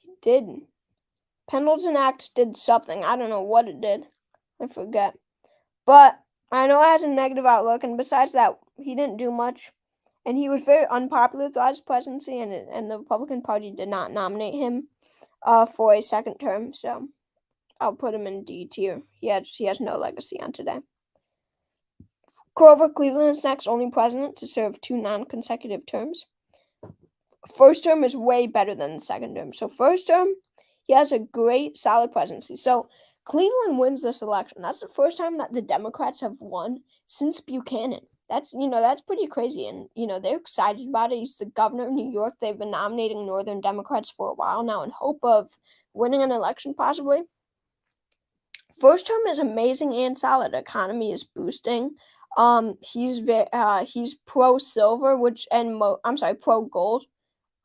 It did. Pendleton Act did something. I don't know what it did. I forget. But I know it has a negative outlook, and besides that, he didn't do much. And he was very unpopular throughout his presidency, and the Republican Party did not nominate him for a second term. So I'll put him in D tier. He has no legacy on today. Grover Cleveland is next, only president to serve 2 non-consecutive terms. First term is way better than the second term. So first term, he has a great, solid presidency. So Cleveland wins this election. That's the first time that the Democrats have won since Buchanan. That's pretty crazy, and they're excited about it. He's the governor of New York. They've been nominating Northern Democrats for a while now in hope of winning an election, possibly. First term is amazing and solid. Economy is boosting. He's pro silver, pro gold.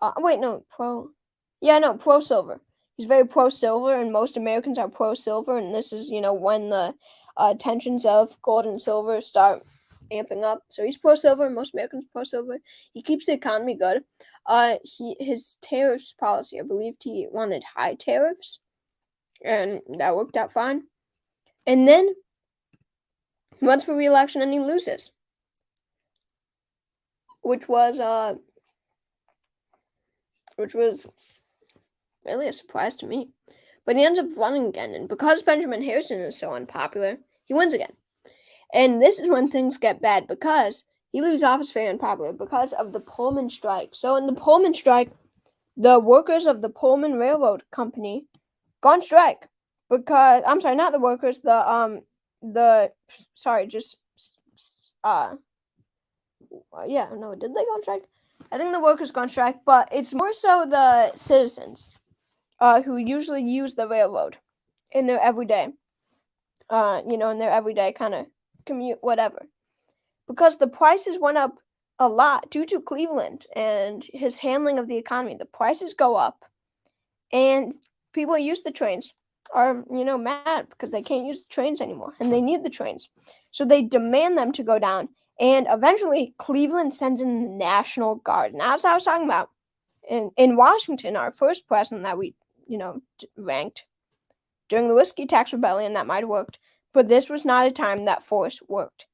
Pro silver. He's very pro silver, and most Americans are pro silver. And this is when the tensions of gold and silver start amping up. So he's pro silver, and most Americans pro silver. He keeps the economy good. His tariffs policy, I believe he wanted high tariffs, and that worked out fine. And then he runs for re-election and he loses, which was really a surprise to me. But he ends up running again, and because Benjamin Harrison is so unpopular, he wins again. And this is when things get bad, because he leaves office very unpopular because of the Pullman strike. So in the Pullman strike, the workers of the Pullman Railroad Company go on strike. Did they go on strike? I think the workers go on strike, but it's more so the citizens who usually use the railroad in their everyday, kind of commute, whatever. Because the prices went up a lot due to Cleveland and his handling of the economy. The prices go up, and people who use the trains are, mad because they can't use the trains anymore, and they need the trains. So they demand them to go down, and eventually Cleveland sends in the National Guard. And that's what I was talking about. In Washington, our first president that we, ranked during the Whiskey Tax Rebellion, that might have worked, but this was not a time that force worked.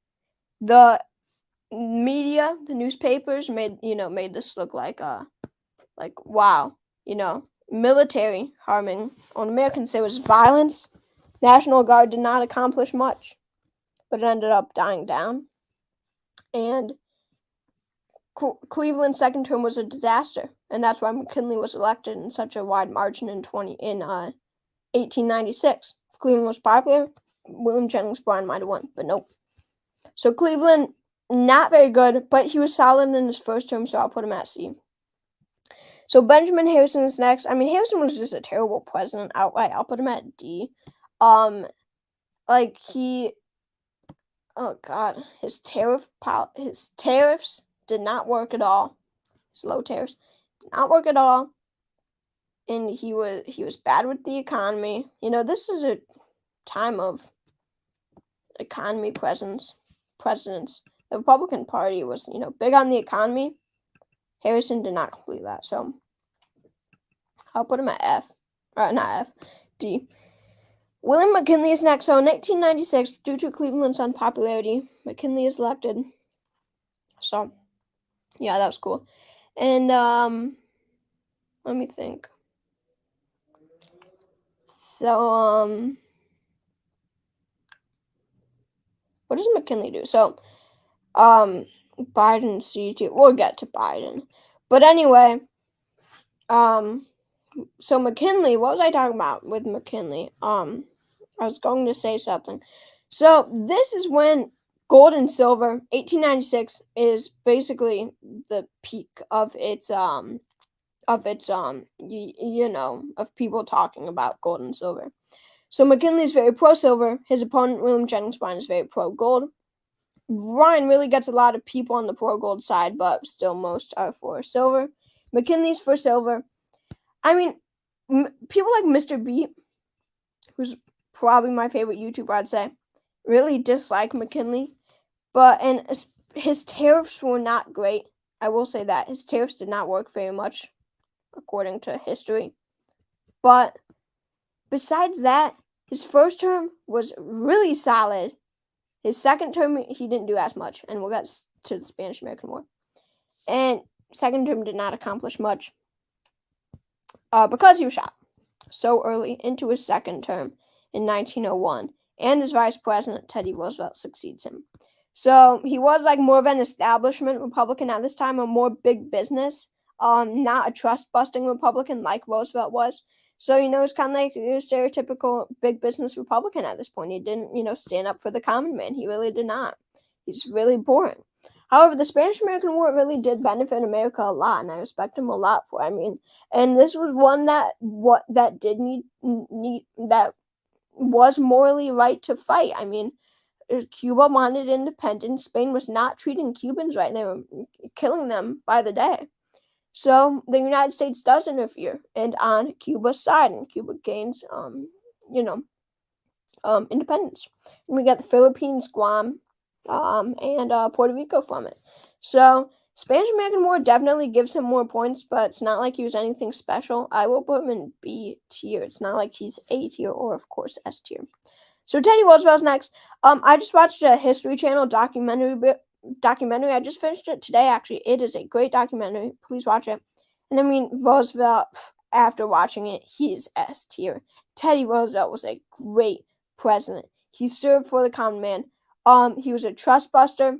The media, the newspapers made this look like wow, military harming on Americans. There was violence. National Guard did not accomplish much, but it ended up dying down. And Cleveland's second term was a disaster, and that's why McKinley was elected in such a wide margin in 1896. If Cleveland was popular, William Jennings Bryan might have won, but nope. So Cleveland, not very good, but he was solid in his first term, so I'll put him at C. So Benjamin Harrison is next. I mean, Harrison was just a terrible president outright. I'll put him at D. His tariffs did not work at all. His low tariffs did not work at all, and he was bad with the economy. This is a time of economy presidents. The Republican Party was, big on the economy. Harrison did not complete that, so I'll put him at F. Not F, D. William McKinley is next. So in 1896, due to Cleveland's unpopularity, McKinley is elected. So, yeah, that was cool. And, let me think. So, what does McKinley do? So, Biden C2. We'll get to Biden. But anyway, so McKinley, what was I talking about with McKinley? I was going to say something. So this is when gold and silver, 1896, is basically the peak of people talking about gold and silver. So McKinley is very pro silver. His opponent William Jennings Bryan is very pro gold. Ryan really gets a lot of people on the pro gold side, but still most are for silver. McKinley's for silver. I mean, people like Mr. B, who's probably my favorite YouTuber, I'd say, really dislike McKinley. And his tariffs were not great. I will say that. His tariffs did not work very much, according to history. But besides that, his first term was really solid. His second term, he didn't do as much, and we'll get to the Spanish-American War. And second term did not accomplish much because he was shot so early into his second term in 1901, and his vice president, Teddy Roosevelt, succeeds him. So he was like more of an establishment Republican at this time, a more big business, not a trust-busting Republican like Roosevelt was. So, it's kind of like your stereotypical big business Republican at this point. He didn't, stand up for the common man. He really did not. He's really boring. However, the Spanish-American War really did benefit America a lot, and I respect him a lot for it. And this was one that was morally right to fight. Cuba wanted independence. Spain was not treating Cubans right. They were killing them by the day. So the United States does interfere, and on Cuba's side, and Cuba gains, independence. And we get the Philippines, Guam, and Puerto Rico from it. So Spanish-American War definitely gives him more points, but it's not like he was anything special. I will put him in B tier. It's not like he's A tier or, of course, S tier. So Teddy Roosevelt's next. I just watched a History Channel documentary. I just finished it today, actually. It is a great documentary. Please watch it. And Roosevelt, after watching it, he's S tier. Teddy Roosevelt was a great president. He served for the common man. He was a trust buster.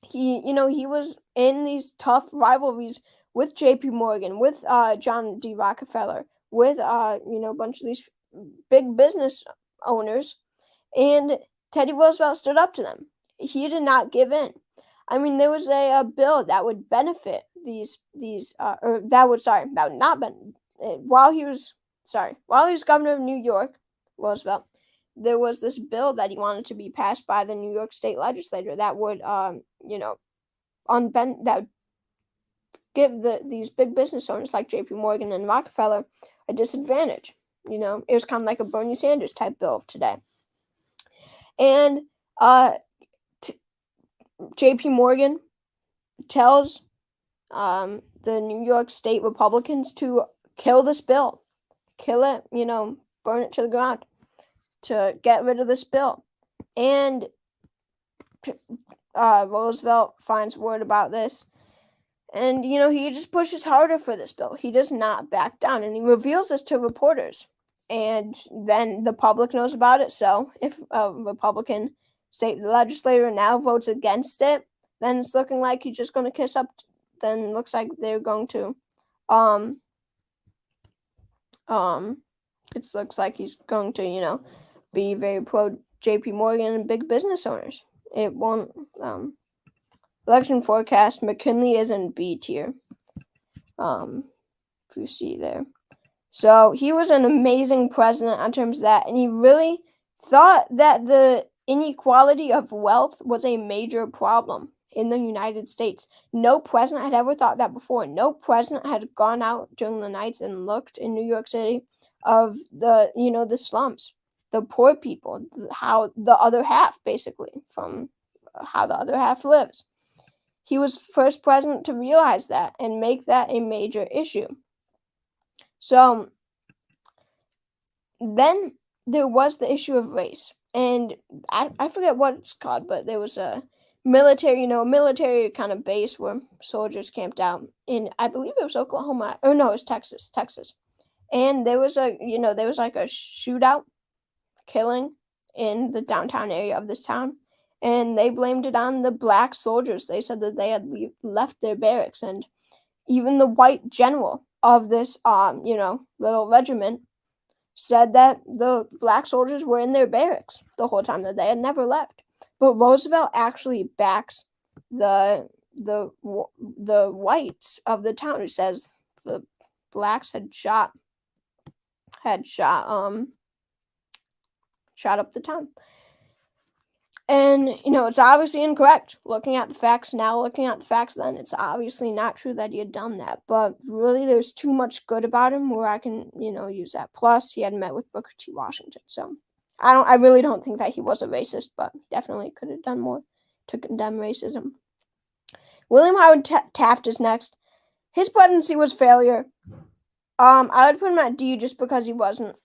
He was in these tough rivalries with J.P. Morgan, with John D. Rockefeller, with a bunch of these big business owners, and Teddy Roosevelt stood up to them. He did not give in. There was a bill that would benefit that would not benefit while he was governor of New York, Roosevelt. There was this bill that he wanted to be passed by the New York State legislature that would that would give these big business owners like J.P. Morgan and Rockefeller a disadvantage. It was kind of like a Bernie Sanders type bill of today. And J.P. Morgan tells the New York State Republicans to kill this bill. Kill it, burn it to the ground to get rid of this bill. And Roosevelt finds word about this. And, he just pushes harder for this bill. He does not back down. And he reveals this to reporters. And then the public knows about it. So if a Republican state legislator now votes against it, then it's looking like he's just going to kiss up. Then it looks like they're going to, it looks like he's going to, be very pro J.P. Morgan and big business owners. It won't, election forecast, McKinley is in B tier. If you see there. So he was an amazing president in terms of that, and he really thought that the inequality of wealth was a major problem in the United States. No president had ever thought that before. No president had gone out during the nights and looked in New York City of the slums, the poor people, how the other half, basically, from how the other half lives. He was first president to realize that and make that a major issue. So then there was the issue of race. And I forget what it's called, but there was a military kind of base where soldiers camped out in, I believe it was Oklahoma, or no, it was Texas. And there was a shootout, killing in the downtown area of this town. And they blamed it on the black soldiers. They said that they had left their barracks. And even the white general of this, little regiment said that the black soldiers were in their barracks the whole time, that they had never left. But Roosevelt actually backs the whites of the town, who says the blacks had shot up the town. And it's obviously incorrect. Looking at the facts now, looking at the facts then, it's obviously not true that he had done that. But really, there's too much good about him where I can, use that. Plus, he had met with Booker T. Washington, so I really don't think that he was a racist, but definitely could have done more to condemn racism. William Howard Taft is next. His presidency was failure. I would put him at D just because he wasn't.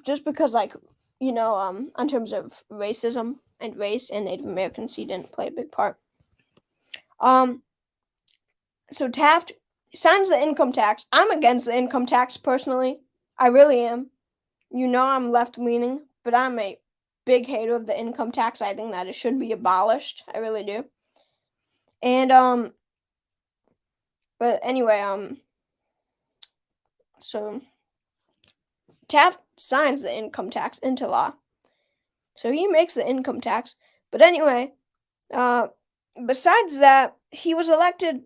Just because, like, in terms of racism and race and Native Americans, he didn't play a big part. So Taft signs the income tax. I'm against the income tax personally. I really am. I'm left leaning, but I'm a big hater of the income tax. I think that it should be abolished. I really do. And but anyway, so Taft signs the income tax into law. So he makes the income tax. But anyway, besides that, he was elected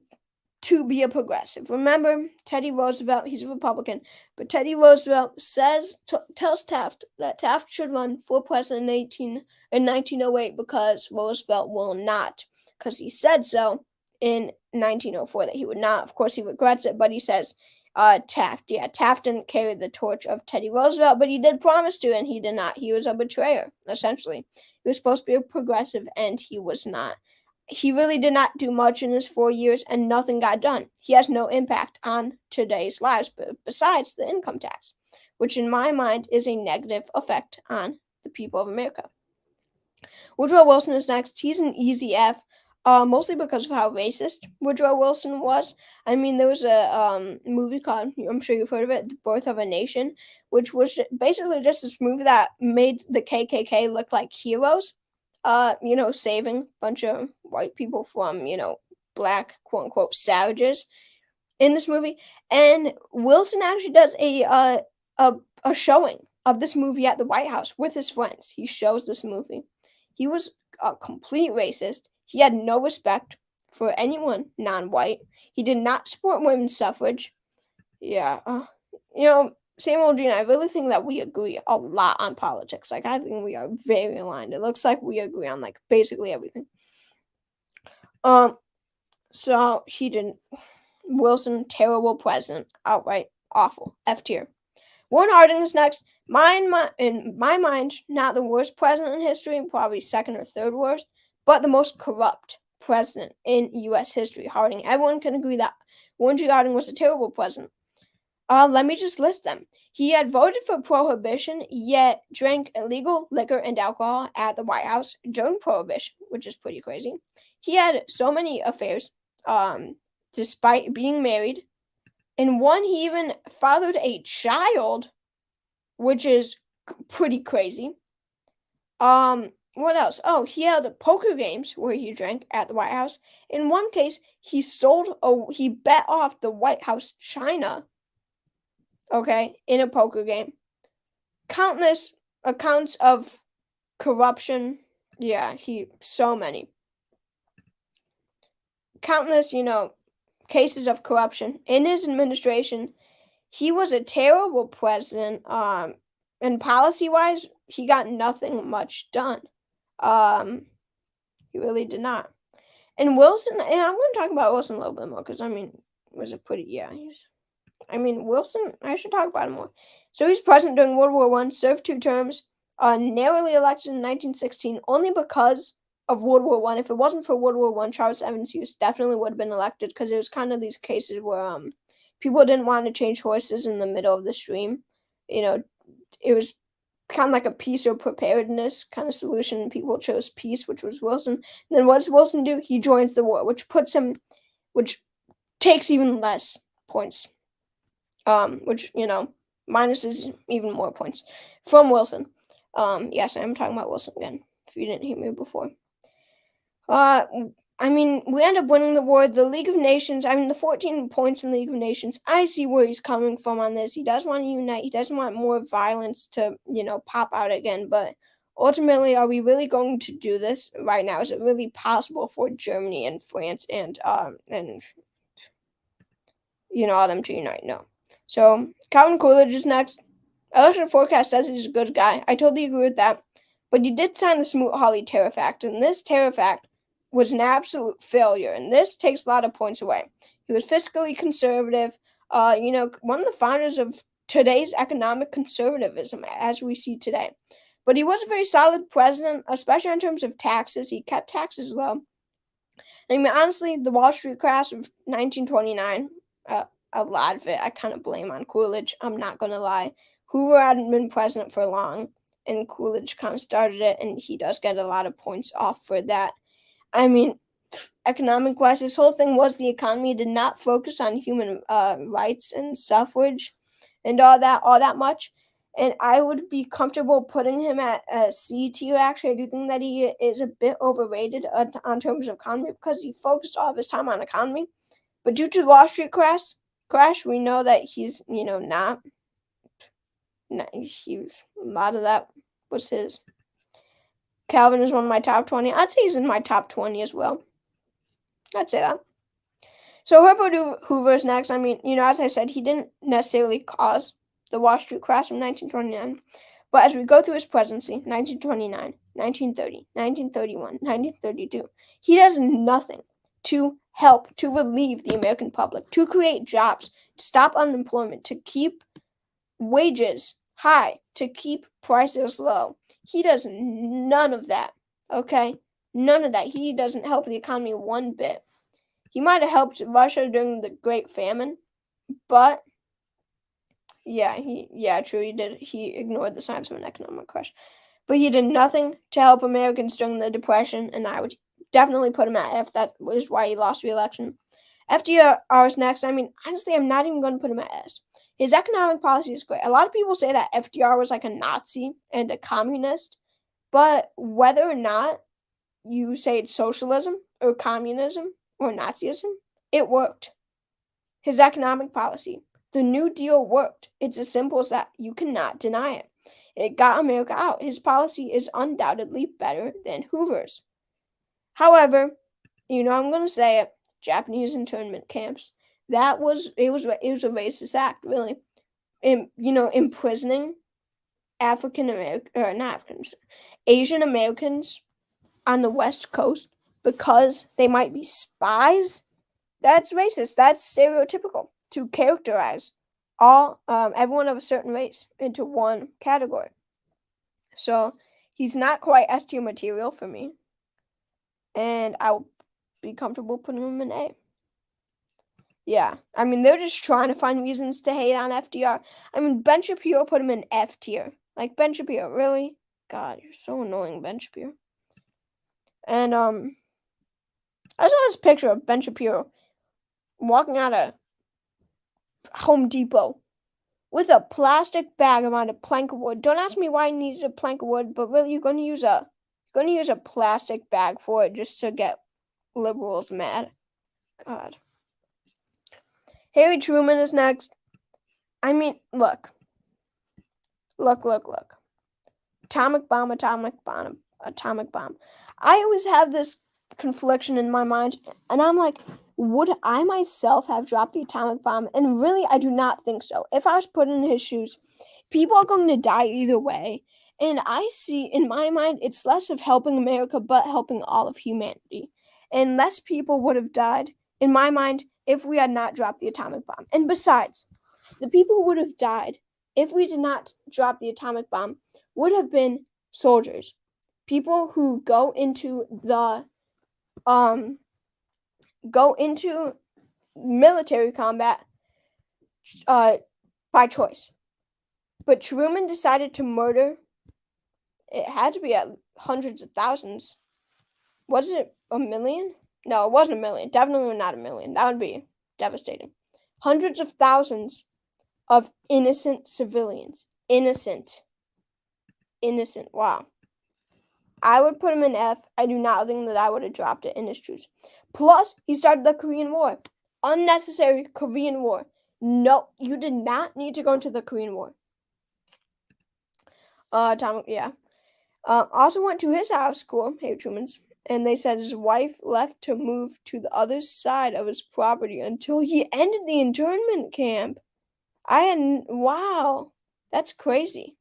to be a progressive. Remember, Teddy Roosevelt, he's a Republican, but Teddy Roosevelt tells Taft that Taft should run for president in 1908 because Roosevelt will not, because he said so in 1904 that he would not. Of course, he regrets it, but he says Taft didn't carry the torch of Teddy Roosevelt, but he did promise to, and he did not. He was a betrayer, essentially. He was supposed to be a progressive, and he was not. He really did not do much in his 4 years, and nothing got done. He has no impact on today's lives, besides the income tax, which in my mind is a negative effect on the people of America. Woodrow Wilson is next. He's an easy F, mostly because of how racist Woodrow Wilson was. I mean, there was a movie called, I'm sure you've heard of it, The Birth of a Nation, which was basically just this movie that made the KKK look like heroes. Saving a bunch of white people from, black, quote unquote, savages in this movie. And Wilson actually does a showing of this movie at the White House with his friends. He shows this movie. He was a complete racist. He had no respect for anyone non-white. He did not support women's suffrage. Yeah, same old Gina, I really think that we agree a lot on politics. Like, I think we are very aligned. It looks like we agree on, like, basically everything. So he didn't. Wilson, terrible president. Outright awful. F tier. Warren Harding is next. In my mind, not the worst president in history, probably second or third worst, but the most corrupt president in U.S. history. Harding, everyone can agree that Warren G. Harding was a terrible president. Let me just list them. He had voted for prohibition, yet drank illegal liquor and alcohol at the White House during prohibition, which is pretty crazy. He had so many affairs, despite being married. In one, he even fathered a child, which is pretty crazy. What else? Oh, he had poker games where he drank at the White House. In one case, he bet off the White House china, okay, in a poker game. Countless accounts of corruption. Yeah, so many. Countless, cases of corruption in his administration. He was a terrible president. And policy-wise, he got nothing much done. He really did not. And Wilson, and I'm going to talk about Wilson a little bit more because, was a pretty, Wilson, I should talk about him more. So he's president during World War I, served 2 terms, narrowly elected in 1916 only because of World War I. If it wasn't for World War I, Charles Evans Hughes definitely would have been elected because it was kind of these cases where people didn't want to change horses in the middle of the stream. It was kind of like a peace or preparedness kind of solution. People chose peace, which was Wilson. And then what does Wilson do? He joins the war, which takes even less points. Which, minuses even more points from Wilson. Yes, I'm talking about Wilson again, if you didn't hear me before. I mean, we end up winning the war. The League of Nations, I mean, the 14 points in the League of Nations, I see where he's coming from on this. He does want to unite. He doesn't want more violence to, pop out again. But ultimately, are we really going to do this right now? Is it really possible for Germany and France and all them to unite? No. So Calvin Coolidge is next. Election forecast says he's a good guy. I totally agree with that. But he did sign the Smoot-Hawley Tariff Act, and this Tariff Act was an absolute failure, and this takes a lot of points away. He was fiscally conservative, one of the founders of today's economic conservatism as we see today. But he was a very solid president, especially in terms of taxes. He kept taxes low. I mean, honestly, the Wall Street crash of 1929, a lot of it I kind of blame on Coolidge. I'm not going to lie. Hoover hadn't been president for long, and Coolidge kind of started it, and he does get a lot of points off for that. I mean, economic-wise, this whole thing was the economy did not focus on human rights and suffrage and all that much. And I would be comfortable putting him at a C tier. Actually, I do think that he is a bit overrated on terms of economy because he focused all of his time on economy. But due to the Wall Street crash, we know that he's not. He was, a lot of that was his. Calvin is one of my top 20. I'd say he's in my top 20 as well. I'd say that. So Herbert Hoover's next. I mean, as I said, he didn't necessarily cause the Wall Street crash of 1929. But as we go through his presidency, 1929, 1930, 1931, 1932, he does nothing to help to relieve the American public, to create jobs, to stop unemployment, to keep wages high, to keep prices low. He does none of that, okay? None of that. He doesn't help the economy one bit. He might have helped Russia during the Great Famine, but true, he did. He ignored the signs of an economic crash. But he did nothing to help Americans during the Depression, and I would definitely put him at F. That was why he lost re-election. FDR is next. I mean, honestly, I'm not even going to put him at S. His economic policy is great. A lot of people say that FDR was like a Nazi and a communist, but whether or not you say it's socialism or communism or Nazism, it worked. His economic policy, the New Deal, worked. It's as simple as that. You cannot deny it. It got America out. His policy is undoubtedly better than Hoover's. However, I'm going to say it, Japanese internment camps. It was a racist act, really. Imprisoning Asian Americans on the West Coast because they might be spies. That's racist. That's stereotypical to characterize everyone of a certain race into one category. So he's not quite S tier material for me, and I'll be comfortable putting him in A. Yeah, I mean, they're just trying to find reasons to hate on FDR. I mean, Ben Shapiro put him in F tier. Like, Ben Shapiro, really? God, you're so annoying, Ben Shapiro. And, I saw this picture of Ben Shapiro walking out of Home Depot with a plastic bag around a plank of wood. Don't ask me why he needed a plank of wood, but really, you're going to use a plastic bag for it just to get liberals mad. God. Harry Truman is next. I mean, look. Atomic bomb. I always have this confliction in my mind, and I'm like, would I myself have dropped the atomic bomb? And really, I do not think so. If I was put in his shoes, people are going to die either way. And I see, in my mind, it's less of helping America, but helping all of humanity. And less people would have died, in my mind, if we had not dropped the atomic bomb. And besides, the people who would have died if we did not drop the atomic bomb would have been soldiers. People who go into military combat by choice. But Truman decided to murder. It had to be at hundreds of thousands. Was it a million? No, it wasn't a million. Definitely not a million. That would be devastating. Hundreds of thousands of innocent civilians. Innocent. Wow. I would put him in F. I do not think that I would have dropped it in his shoes. Plus, he started the Korean War. Unnecessary Korean War. No, you did not need to go into the Korean War. Yeah. Also went to his house school, Harry Truman's, and they said his wife left to move to the other side of his property until he ended the internment camp. Wow, that's crazy.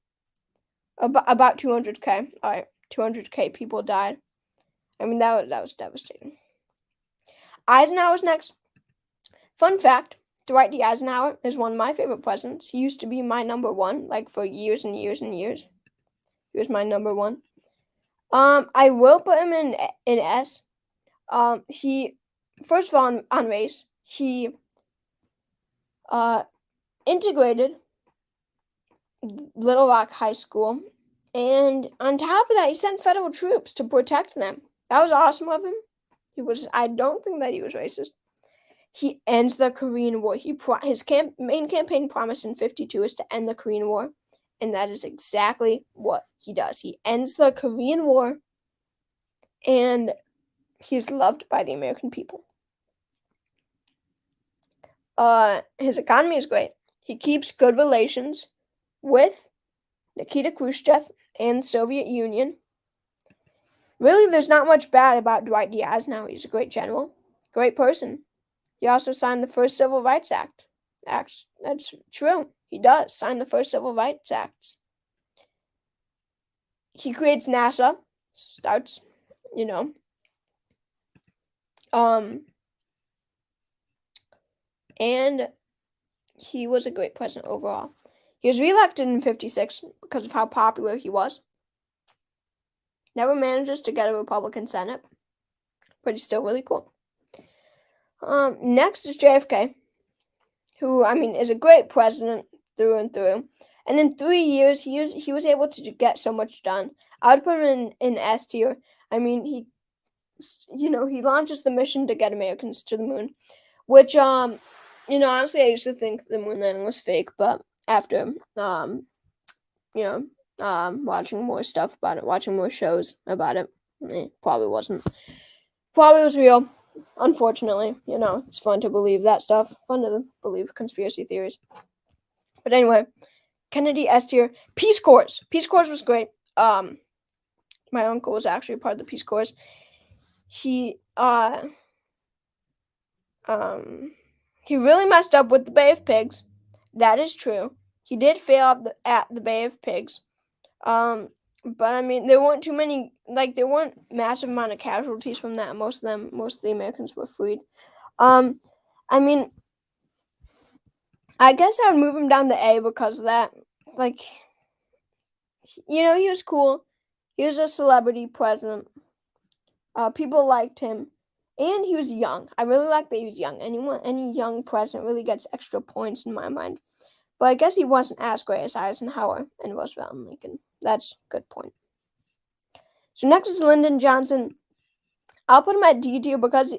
About 200K. All right, 200K people died. I mean, that was devastating. Eisenhower's next. Fun fact, Dwight D. Eisenhower is one of my favorite presidents. He used to be my number one, like, for years and years and years. He was my number one. I will put him in S. He, first of all, on race, he integrated Little Rock High School, and on top of that, he sent federal troops to protect them. That was awesome of him. I don't think that he was racist. He ends the Korean War. His main campaign promise in 1952 is to end the Korean War, and that is exactly what he does. He ends the Korean War, and he's loved by the American people. His economy is great. He keeps good relations with Nikita Khrushchev and the Soviet Union. Really, there's not much bad about Dwight D. Eisenhower. He's a great general, great person. He also signed the first Civil Rights Act. That's true. He does sign the first Civil Rights Acts. He creates NASA. Starts, and he was a great president overall. He was reelected in 1956 because of how popular he was. Never manages to get a Republican Senate, but he's still really cool. Next is JFK, who, is a great president through and through. And in 3 years, he was able to get so much done. I would put him in S tier. He launches the mission to get Americans to the moon, which, honestly, I used to think the moon landing was fake, but after, watching more stuff about it, watching more shows about it, probably wasn't. Probably was real. Unfortunately, it's fun to believe that stuff. Fun to believe conspiracy theories. But anyway, Kennedy S tier. Peace Corps. Peace Corps was great. My uncle was actually part of the Peace Corps. He really messed up with the Bay of Pigs. That is true. He did fail at the Bay of Pigs. But there weren't too many, there weren't massive amount of casualties from that. Most of the Americans were freed. I guess I would move him down to A because of that. He was cool. He was a celebrity president. People liked him. And he was young. I really like that he was young. Any young president really gets extra points in my mind. But I guess he wasn't as great as Eisenhower and Roosevelt and Lincoln. That's a good point. So next is Lyndon Johnson. I'll put him at D tier because,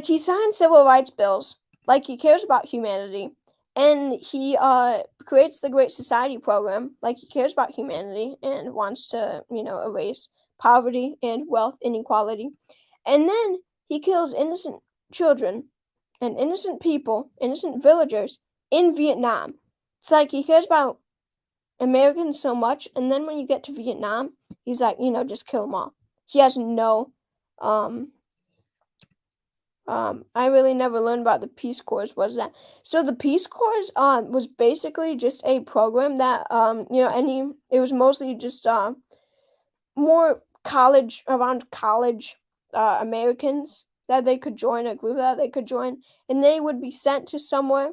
he signed civil rights bills. He cares about humanity. And he creates the Great Society program. He cares about humanity and wants to, erase poverty and wealth inequality. And then he kills innocent children and innocent people, innocent villagers in Vietnam. It's he cares about Americans so much, and then when you get to Vietnam, he's just kill them all. He has no, I really never learned about the Peace Corps. What is that? So the Peace Corps, was basically just a program that, it was mostly just, more college Americans that they could join, a group that they could join, and they would be sent to somewhere.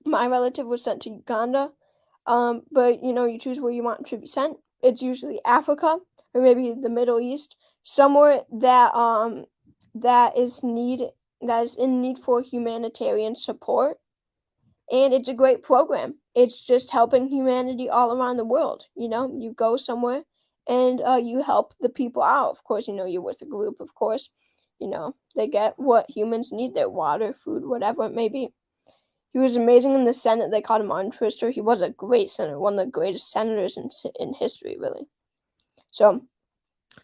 My relative was sent to Uganda, but you choose where you want to be sent. It's usually Africa or maybe the Middle East, somewhere that is in need for humanitarian support. And it's a great program. It's just helping humanity all around the world. You go somewhere and you help the people out. Of course, you're with a group, of course. They get what humans need, their water, food, whatever it may be. He was amazing in the Senate. They called him Arm Twister. He was a great senator, one of the greatest senators in history, really. So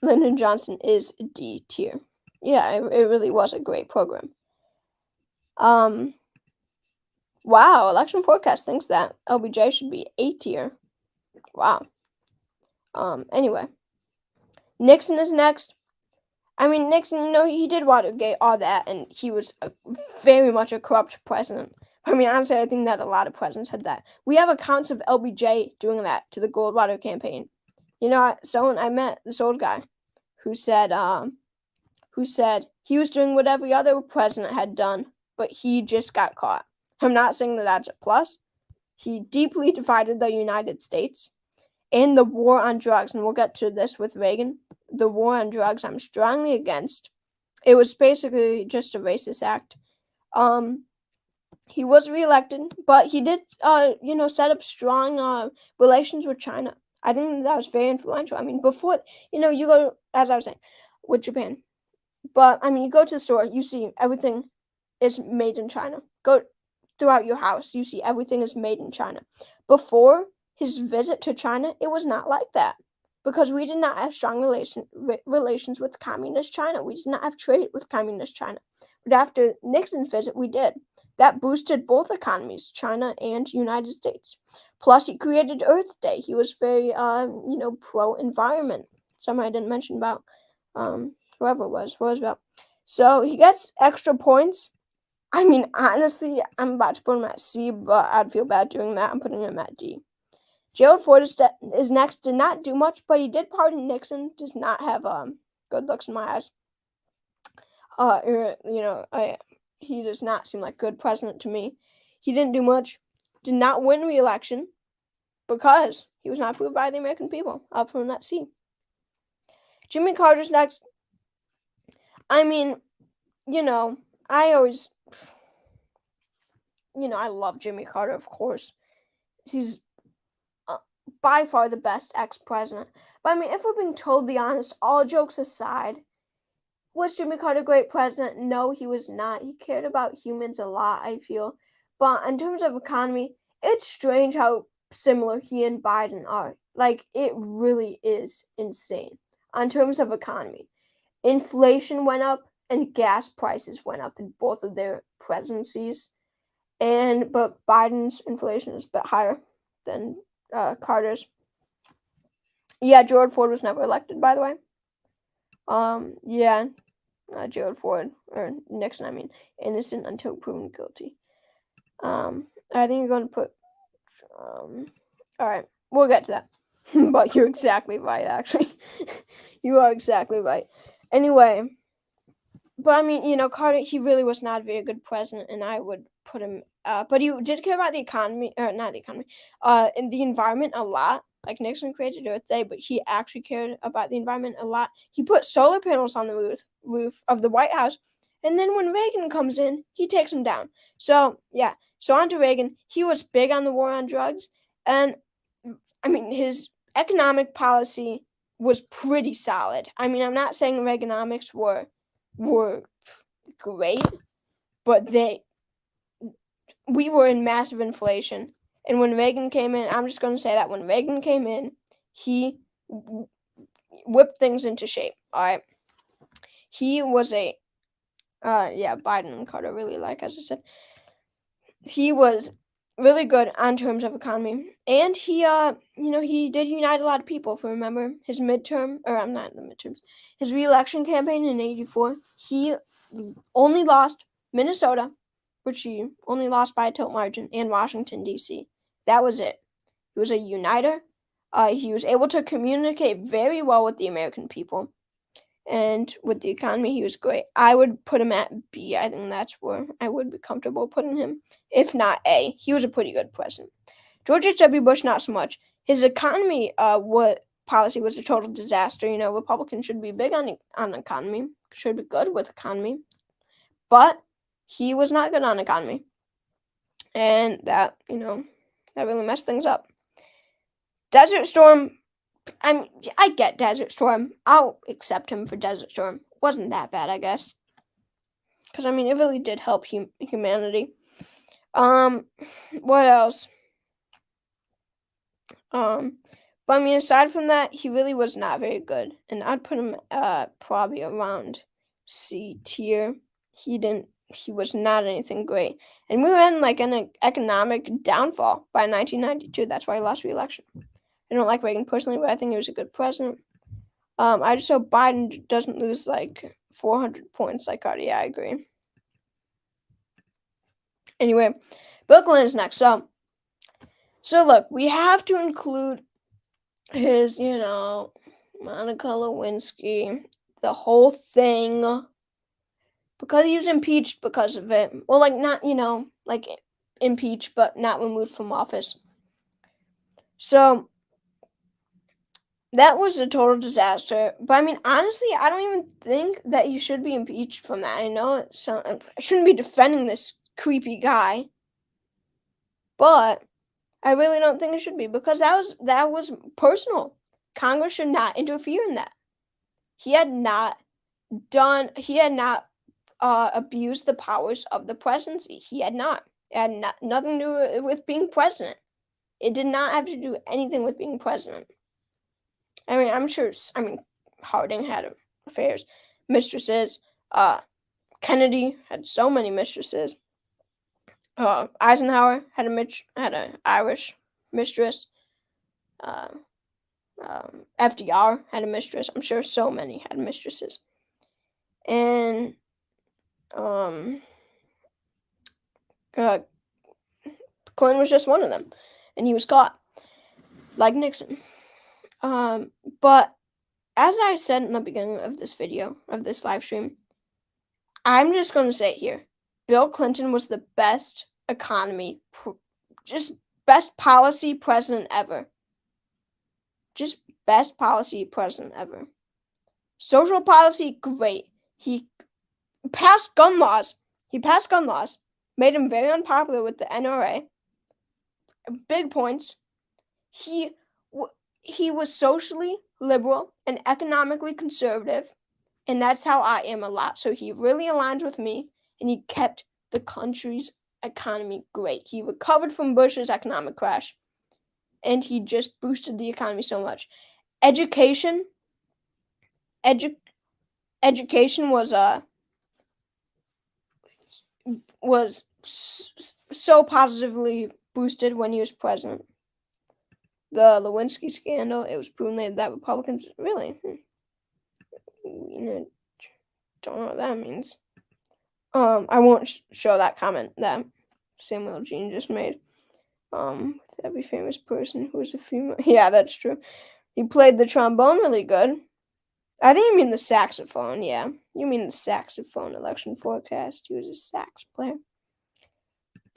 Lyndon Johnson is D tier. Yeah, it really was a great program. Wow, election forecast thinks that LBJ should be A tier. Wow. Anyway, Nixon is next. I mean, Nixon, he did Watergate, all that, and he was very much a corrupt president. I mean, honestly, I think that a lot of presidents had that. We have accounts of LBJ doing that to the Goldwater campaign. I met this old guy who said he was doing what every other president had done, but he just got caught. I'm not saying that that's a plus. He deeply divided the United States and the war on drugs, and we'll get to this with Reagan. The war on drugs, I'm strongly against. It was basically just a racist act. He was reelected, but he did, set up strong relations with China. I think that was very influential. I mean, before, you go, as I was saying, with Japan. But, I mean, you go to the store, you see everything is made in China. Go throughout your house, you see everything is made in China. Before his visit to China, it was not like that because we did not have strong relations with communist China. We did not have trade with communist China. But after Nixon's visit, we did. That boosted both economies, China and United States. Plus, he created Earth Day. He was very, pro-environment. Something I didn't mention about whoever it was, Roosevelt. So he gets extra points. I mean, honestly, I'm about to put him at C, but I'd feel bad doing that. I'm putting him at D. Gerald Ford is next. Did not do much, but he did pardon Nixon. Does not have good looks in my eyes. He does not seem like a good president to me. He didn't do much. Did not win re-election because he was not approved by the American people. I'll put him at C. Jimmy Carter's next. I mean, I always, I love Jimmy Carter, of course. He's by far the best ex-president. But I mean, if we're being totally honest, all jokes aside, was Jimmy Carter a great president? No, he was not. He cared about humans a lot, I feel. But in terms of economy, it's strange how similar he and Biden are. Like, it really is insane. In terms of economy, inflation went up and gas prices went up in both of their presidencies. But Biden's inflation is a bit higher than Carter's. Yeah, Gerald Ford was never elected, by the way. Gerald Ford, or Nixon, I mean, innocent until proven guilty. I think you're going to put, alright, we'll get to that. But you're exactly right, actually. You are exactly right. Anyway, but I mean, Carter, he really was not a very good president, and I would put him, but he did care about the economy, or not the economy, and the environment a lot. Like Nixon created Earth Day, but he actually cared about the environment a lot. He put solar panels on the roof of the White House, and then when Reagan comes in, he takes them down. So, yeah. So on to Reagan. He was big on the war on drugs, and, I mean, his economic policy was pretty solid. I mean, I'm not saying Reaganomics were great, but we were in massive inflation. And when Reagan came in, I'm just going to say that when Reagan came in, he whipped things into shape. All right. He was Biden and Carter really like, as I said. He was really good on terms of economy. And he did unite a lot of people. If you remember his his re-election campaign in 1984, he only lost Minnesota, which he only lost by a tilt margin, and Washington, D.C. That was it. He was a uniter. He was able to communicate very well with the American people. And with the economy, he was great. I would put him at B. I think that's where I would be comfortable putting him. If not A. He was a pretty good president. George H.W. Bush, not so much. His economy policy was a total disaster. Republicans should be big on economy. Should be good with economy. But he was not good on economy. And that really messed things up. Desert Storm, I get Desert Storm. I'll accept him for Desert Storm. Wasn't that bad, I guess. Because, it really did help humanity. What else? But I mean, aside from that, he really was not very good, and I'd put him probably around C tier. He was not anything great, and we were in like an economic downfall by 1992. That's why he lost re-election. I don't like Reagan personally, but I think he was a good president. I just hope Biden doesn't lose like 400 points like Cardi. Yeah, I agree. Anyway, Bill Clinton's next. So look, we have to include his, Monica Lewinsky, the whole thing, because he was impeached because of it. Well, like not, like impeached, but not removed from office. So that was a total disaster. But I mean, honestly, I don't even think that he should be impeached from that. I know I shouldn't be defending this creepy guy, but I really don't think it should be, because that was personal. Congress should not interfere in that. He had not abused the powers of the presidency. He had not. It had nothing to do with being president. It did not have to do anything with being president. I mean, I'm sure. I mean, Harding had affairs, mistresses. Kennedy had so many mistresses. Eisenhower had an Irish mistress. FDR had a mistress. I'm sure so many had mistresses. And Clinton was just one of them, and he was caught, like Nixon. But as I said in the beginning of this video, of this live stream, I'm just going to say it here. Bill Clinton was the best best policy president ever. Just best policy president ever. Social policy, great. He passed gun laws. Made him very unpopular with the NRA. Big points. He was socially liberal and economically conservative, and that's how I am a lot. So he really aligns with me, and he kept the country's economy great. He recovered from Bush's economic crash, and he just boosted the economy so much. Education was so positively boosted when he was president. The Lewinsky scandal, it was proven that Republicans really don't know what that means. I won't show that comment that Samuel Jean just made. With every famous person who is a female. Yeah, that's true. He played the trombone really good. I think you mean the saxophone. Yeah, you mean the saxophone election forecast. He was a sax player.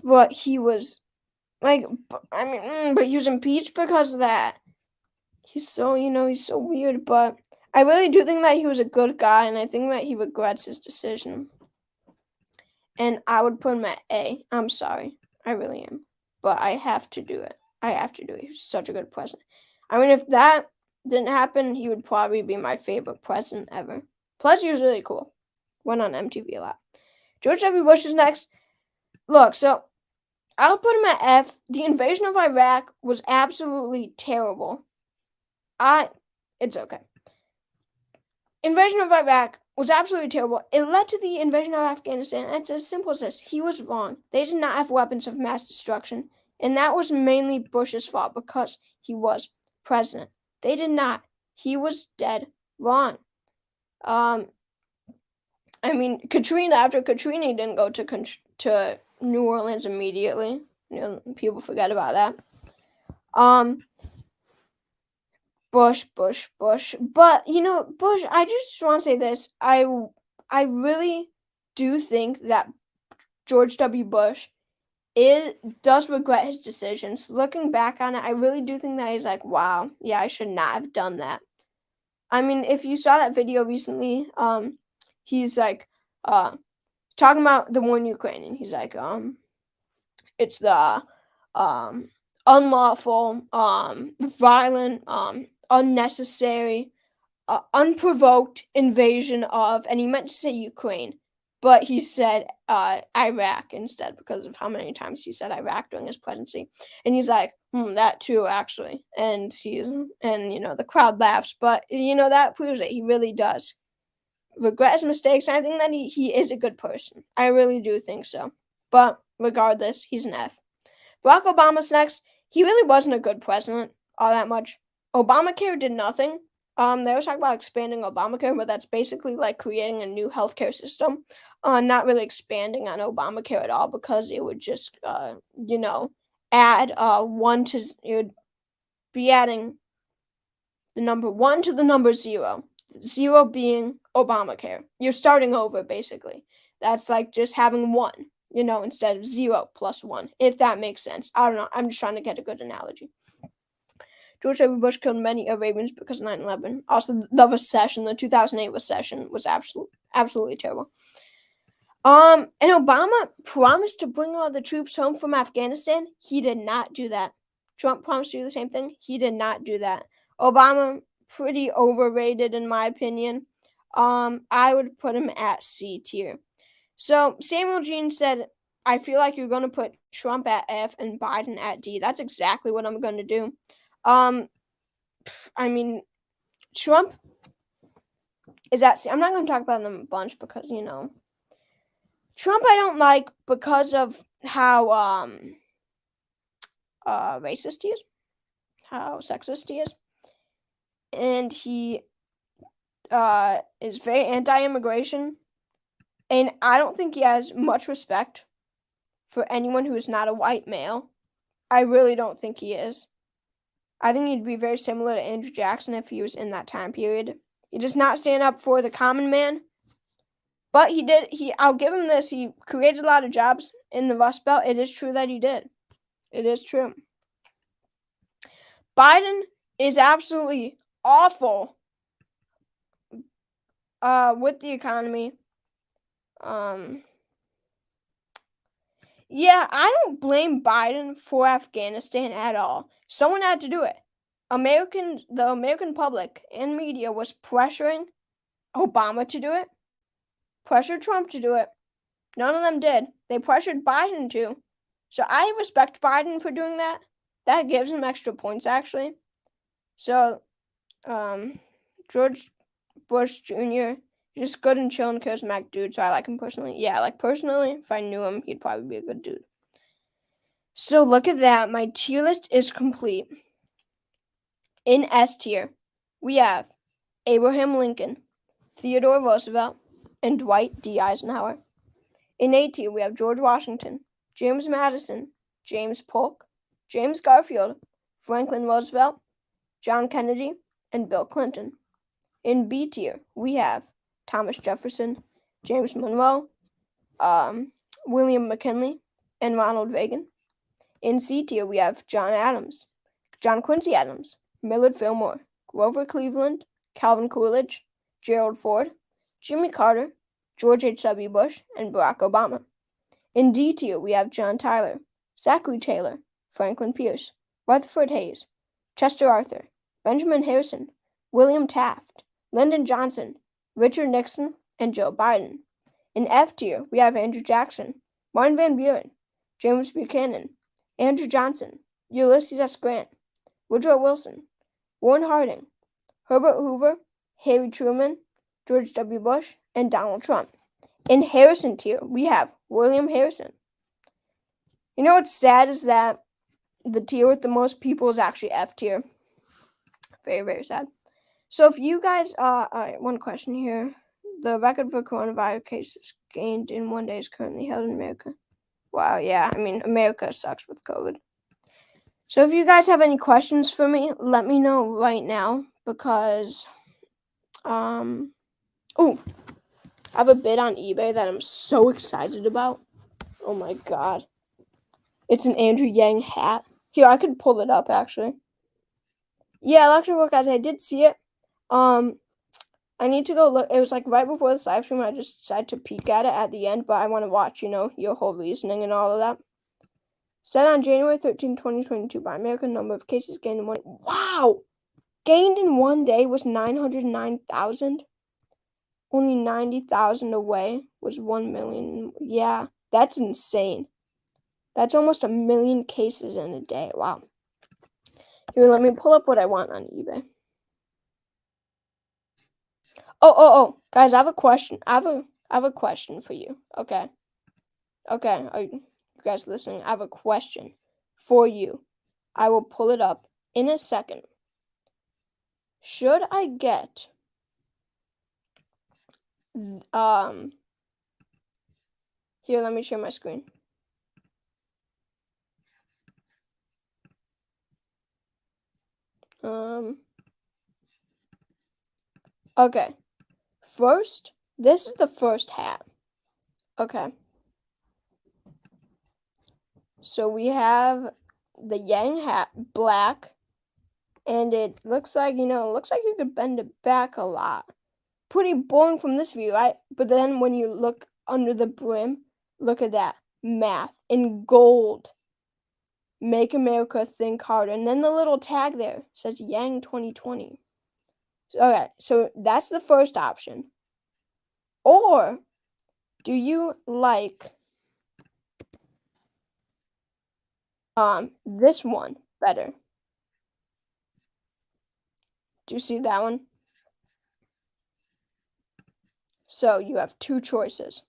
But he was but he was impeached because of that. He's so, he's so weird. But I really do think that he was a good guy, and I think that he regrets his decision. And I would put him at A. I'm sorry. I really am. But I have to do it. He was such a good president. I mean, if that didn't happen, he would probably be my favorite president ever. Plus, he was really cool. Went on MTV a lot. George W. Bush is next. Look, so I'll put him at F. The invasion of Iraq was absolutely terrible. It's okay. Invasion of Iraq was absolutely terrible. It led to the invasion of Afghanistan. It's as simple as this. He was wrong. They did not have weapons of mass destruction. And that was mainly Bush's fault because he was president. They did not. He was dead wrong. Katrina, after Katrina, he didn't go to New Orleans immediately. People forget about that. Bush. But, Bush, I just want to say this. I really do think that George W. Bush does regret his decisions. Looking back on it, I really do think that he's like, wow, yeah, I should not have done that. I mean, if you saw that video recently, he's like, talking about the war in Ukraine, and he's like, it's the, unlawful, violent, unnecessary, unprovoked invasion of, and he meant to say Ukraine, but he said Iraq instead because of how many times he said Iraq during his presidency. And he's like, that too, actually. And the crowd laughs, but that proves it. He really does regret his mistakes. And I think that he is a good person. I really do think so. But regardless, he's an F. Barack Obama's next. He really wasn't a good president all that much. Obamacare did nothing. They were talking about expanding Obamacare, but that's basically like creating a new healthcare system. Not really expanding on Obamacare at all because it would just, add it would be adding the number 1 to the number 0. 0 being Obamacare. You're starting over, basically. That's like just having 1, instead of 0 plus 1, if that makes sense. I don't know. I'm just trying to get a good analogy. George W. Bush killed many Arabians because of 9/11. Also, the recession, the 2008 recession, was absolutely terrible. And Obama promised to bring all the troops home from Afghanistan. He did not do that. Trump promised to do the same thing. He did not do that. Obama, pretty overrated in my opinion. I would put him at C tier. So Samuel Jean said, I feel like you're going to put Trump at F and Biden at D. That's exactly what I'm going to do. Trump is at C. I'm not going to talk about them a bunch because, Trump I don't like because of how racist he is, how sexist he is, and he is very anti-immigration, and I don't think he has much respect for anyone who is not a white male. I really don't think he is. I think he'd be very similar to Andrew Jackson if he was in that time period. He does not stand up for the common man, but I'll give him this. He created a lot of jobs in the Rust Belt. It is true that he did. It is true. Biden is absolutely awful with the economy. Yeah, I don't blame Biden for Afghanistan at all. Someone had to do it. The American public and media was pressuring Obama to do it, pressured Trump to do it. None of them did. They pressured Biden to. So I respect Biden for doing that. That gives him extra points, actually. So, George Bush Jr., just good and chill and charismatic dude, so I like him personally. Yeah, personally, if I knew him, he'd probably be a good dude. So look at that. My tier list is complete. In S tier, we have Abraham Lincoln, Theodore Roosevelt, and Dwight D. Eisenhower. In A tier, we have George Washington, James Madison, James Polk, James Garfield, Franklin Roosevelt, John Kennedy, and Bill Clinton. In B tier, we have Thomas Jefferson, James Monroe, William McKinley, and Ronald Reagan. In C tier, we have John Adams, John Quincy Adams, Millard Fillmore, Grover Cleveland, Calvin Coolidge, Gerald Ford, Jimmy Carter, George H.W. Bush, and Barack Obama. In D tier, we have John Tyler, Zachary Taylor, Franklin Pierce, Rutherford Hayes, Chester Arthur, Benjamin Harrison, William Taft, Lyndon Johnson, Richard Nixon, and Joe Biden. In F tier, we have Andrew Jackson, Martin Van Buren, James Buchanan, Andrew Johnson, Ulysses S. Grant, Woodrow Wilson, Warren Harding, Herbert Hoover, Harry Truman, George W. Bush, and Donald Trump. In Harrison tier, we have William Harrison. You know what's sad is that the tier with the most people is actually F tier. Very, very sad. So if you guys, one question here. The record for coronavirus cases gained in one day is currently held in America. Wow, yeah, America sucks with COVID. So if you guys have any questions for me, let me know right now because, I have a bid on eBay that I'm so excited about. Oh my god. It's an Andrew Yang hat. Here, I could pull it up, actually. Yeah, election work, guys, I did see it. I need to go look. It was right before the live stream. I just decided to peek at it at the end, but I want to watch, your whole reasoning and all of that. Set on January 13, 2022 by American number of cases gained in one day. Wow! Gained in one day was 909,000. only 90,000 away was 1,000,000. Yeah, that's insane. That's almost 1,000,000 cases in a day. Wow. Here, let me pull up what I want on eBay. Guys, I have a question. I have a question for you. Okay. Okay. Are you guys listening? I have a question for you. I will pull it up in a second. Should I get um here, let me share my screen. Um okay. First, this is the first hat. Okay. So we have the Yang hat, black, and it looks like, it looks like you could bend it back a lot. Pretty boring from this view, but then when you look under the brim, look at that. Math in gold. Make America think harder. And then the little tag there says Yang 2020. Okay, so that's the first option. Or do you like this one better? Do you see that one? So you have two choices.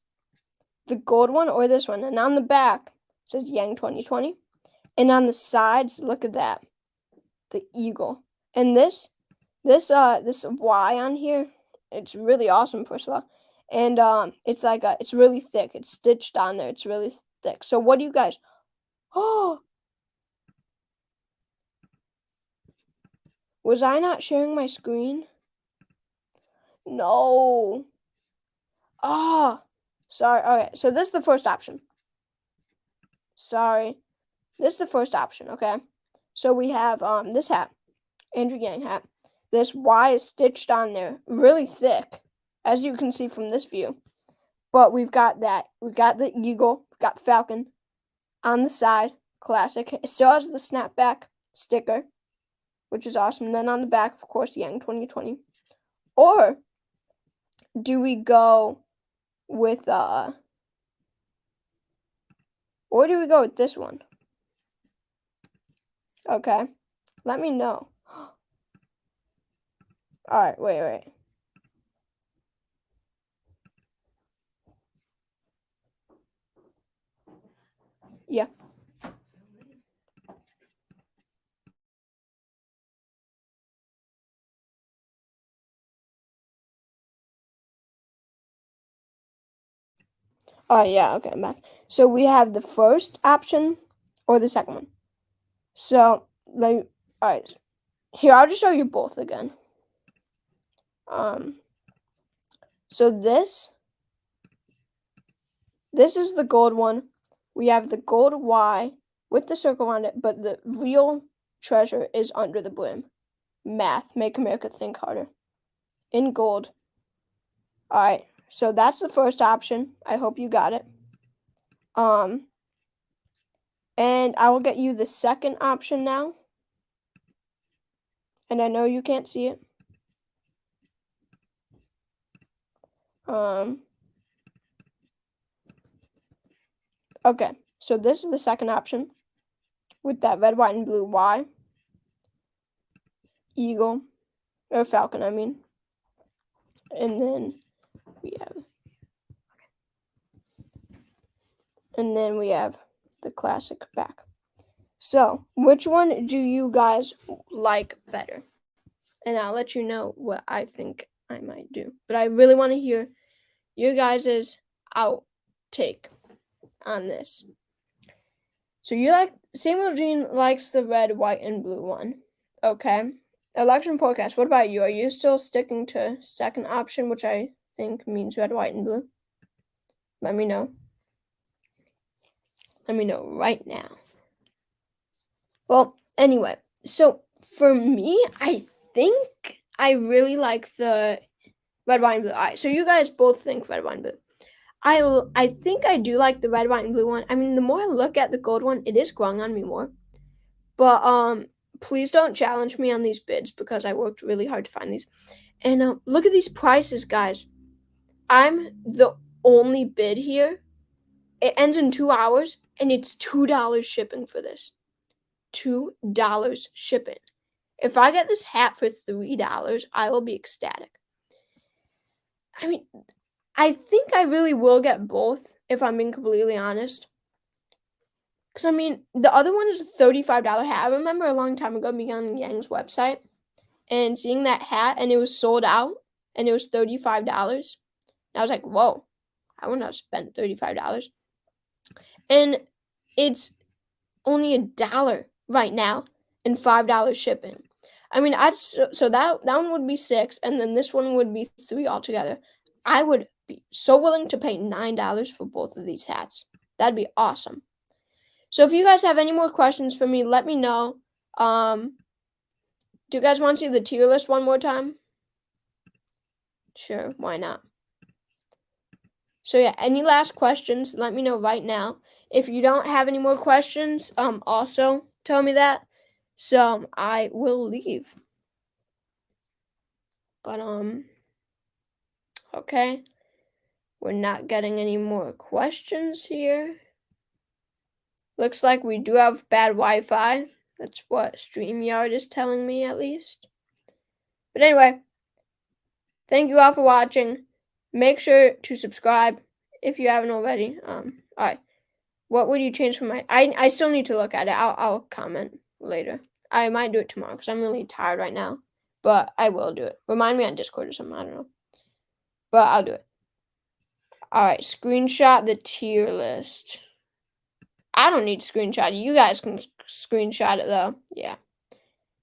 The gold one or this one. And on the back says Yang 2020. And on the sides, look at that. The eagle. And this Y on here, it's really awesome, first of all. And it's like it's really thick. It's stitched on there. It's really thick. So what do you guys? Oh, was I not sharing my screen? No. Ah, sorry. Okay, so this is the first option. Sorry. This is the first option, okay? So we have this hat, Andrew Yang hat. This Y is stitched on there, really thick, as you can see from this view. But we've got the eagle, we've got falcon on the side, classic. It still has the snapback sticker, which is awesome. And then on the back, of course, Yang 2020. Or do we go with this one? Okay. Let me know. Alright, wait. Yeah. Oh, yeah, okay, I'm back. So we have the first option or the second one. So, alright. Here, I'll just show you both again. So this is the gold one. We have the gold Y with the circle on it, but the real treasure is under the brim. Math, make America think harder. In gold. Alright, so that's the first option. I hope you got it. And I will get you the second option now. And I know you can't see it. Okay, so this is the second option with that red, white, and blue Y. Eagle, or falcon, I mean. And then we have the classic back. So, which one do you guys like better? And I'll let you know what I think I might do. But I really want to hear your guys' outtake on this. So Samuel Jean likes the red, white, and blue one. Okay. Election forecast. What about you? Are you still sticking to second option, which I think means red, white, and blue? Let me know. Let me know right now. Well, anyway, so for me, I think I really like the red, white, and blue. Alright, so you guys both think red, white, and blue. I think I do like the red, white, and blue one. I mean, the more I look at the gold one, it is growing on me more. But please don't challenge me on these bids because I worked really hard to find these. And look at these prices, guys. I'm the only bid here. It ends in 2 hours, and it's $2 shipping for this. $2 shipping. If I get this hat for $3, I will be ecstatic. I mean, I think I really will get both, if I'm being completely honest. Because, I mean, the other one is a $35 hat. I remember a long time ago being on Yang's website and seeing that hat, and it was sold out, and it was $35. And I was like, whoa, I would not spend $35. And it's only $1 right now and $5 shipping. I mean, so that one would be 6, and then this one would be 3 altogether. I would be so willing to pay $9 for both of these hats. That'd be awesome. So if you guys have any more questions for me, let me know. Do you guys want to see the tier list one more time? Sure, why not? So yeah, any last questions, let me know right now. If you don't have any more questions, also tell me that. So I will leave. But okay. We're not getting any more questions here. Looks like we do have bad Wi-Fi. That's what StreamYard is telling me, at least. But anyway, thank you all for watching. Make sure to subscribe if you haven't already. Alright. What would you change from my... I still need to look at it. I'll comment later. I might do it tomorrow because I'm really tired right now. But I will do it. Remind me on Discord or something. I don't know. But I'll do it. Alright, screenshot the tier list. I don't need to screenshot it. You guys can screenshot it, though. Yeah.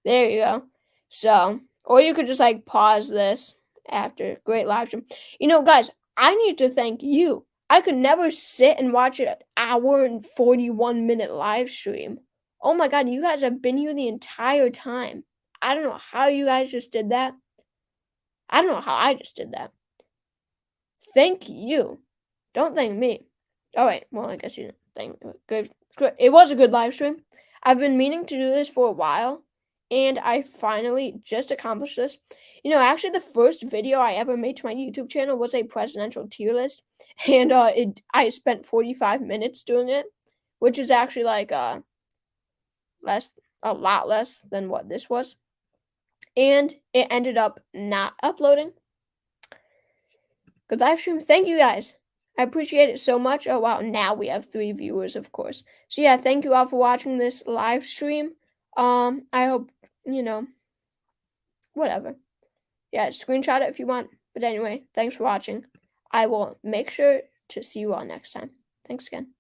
There you go. So, or you could just, like, pause this after. Great live stream. You know, guys, I need to thank you. I could never sit and watch an hour and 41-minute live stream. Oh, my God. You guys have been here the entire time. I don't know how you guys just did that. I don't know how I just did that. Thank you. Don't thank me. Oh, wait. Well, I guess you didn't thank me. Good. It was a good live stream. I've been meaning to do this for a while, and I finally just accomplished this. You know, actually, the first video I ever made to my YouTube channel was a presidential tier list, and I spent 45 minutes doing it, which is actually like a lot less than what this was, and it ended up not uploading. Good live stream. Thank you guys. I appreciate it so much. Oh, wow. Now we have 3 viewers, of course. So, yeah, thank you all for watching this live stream. I hope, you know, whatever. Yeah, screenshot it if you want. But anyway, thanks for watching. I will make sure to see you all next time. Thanks again.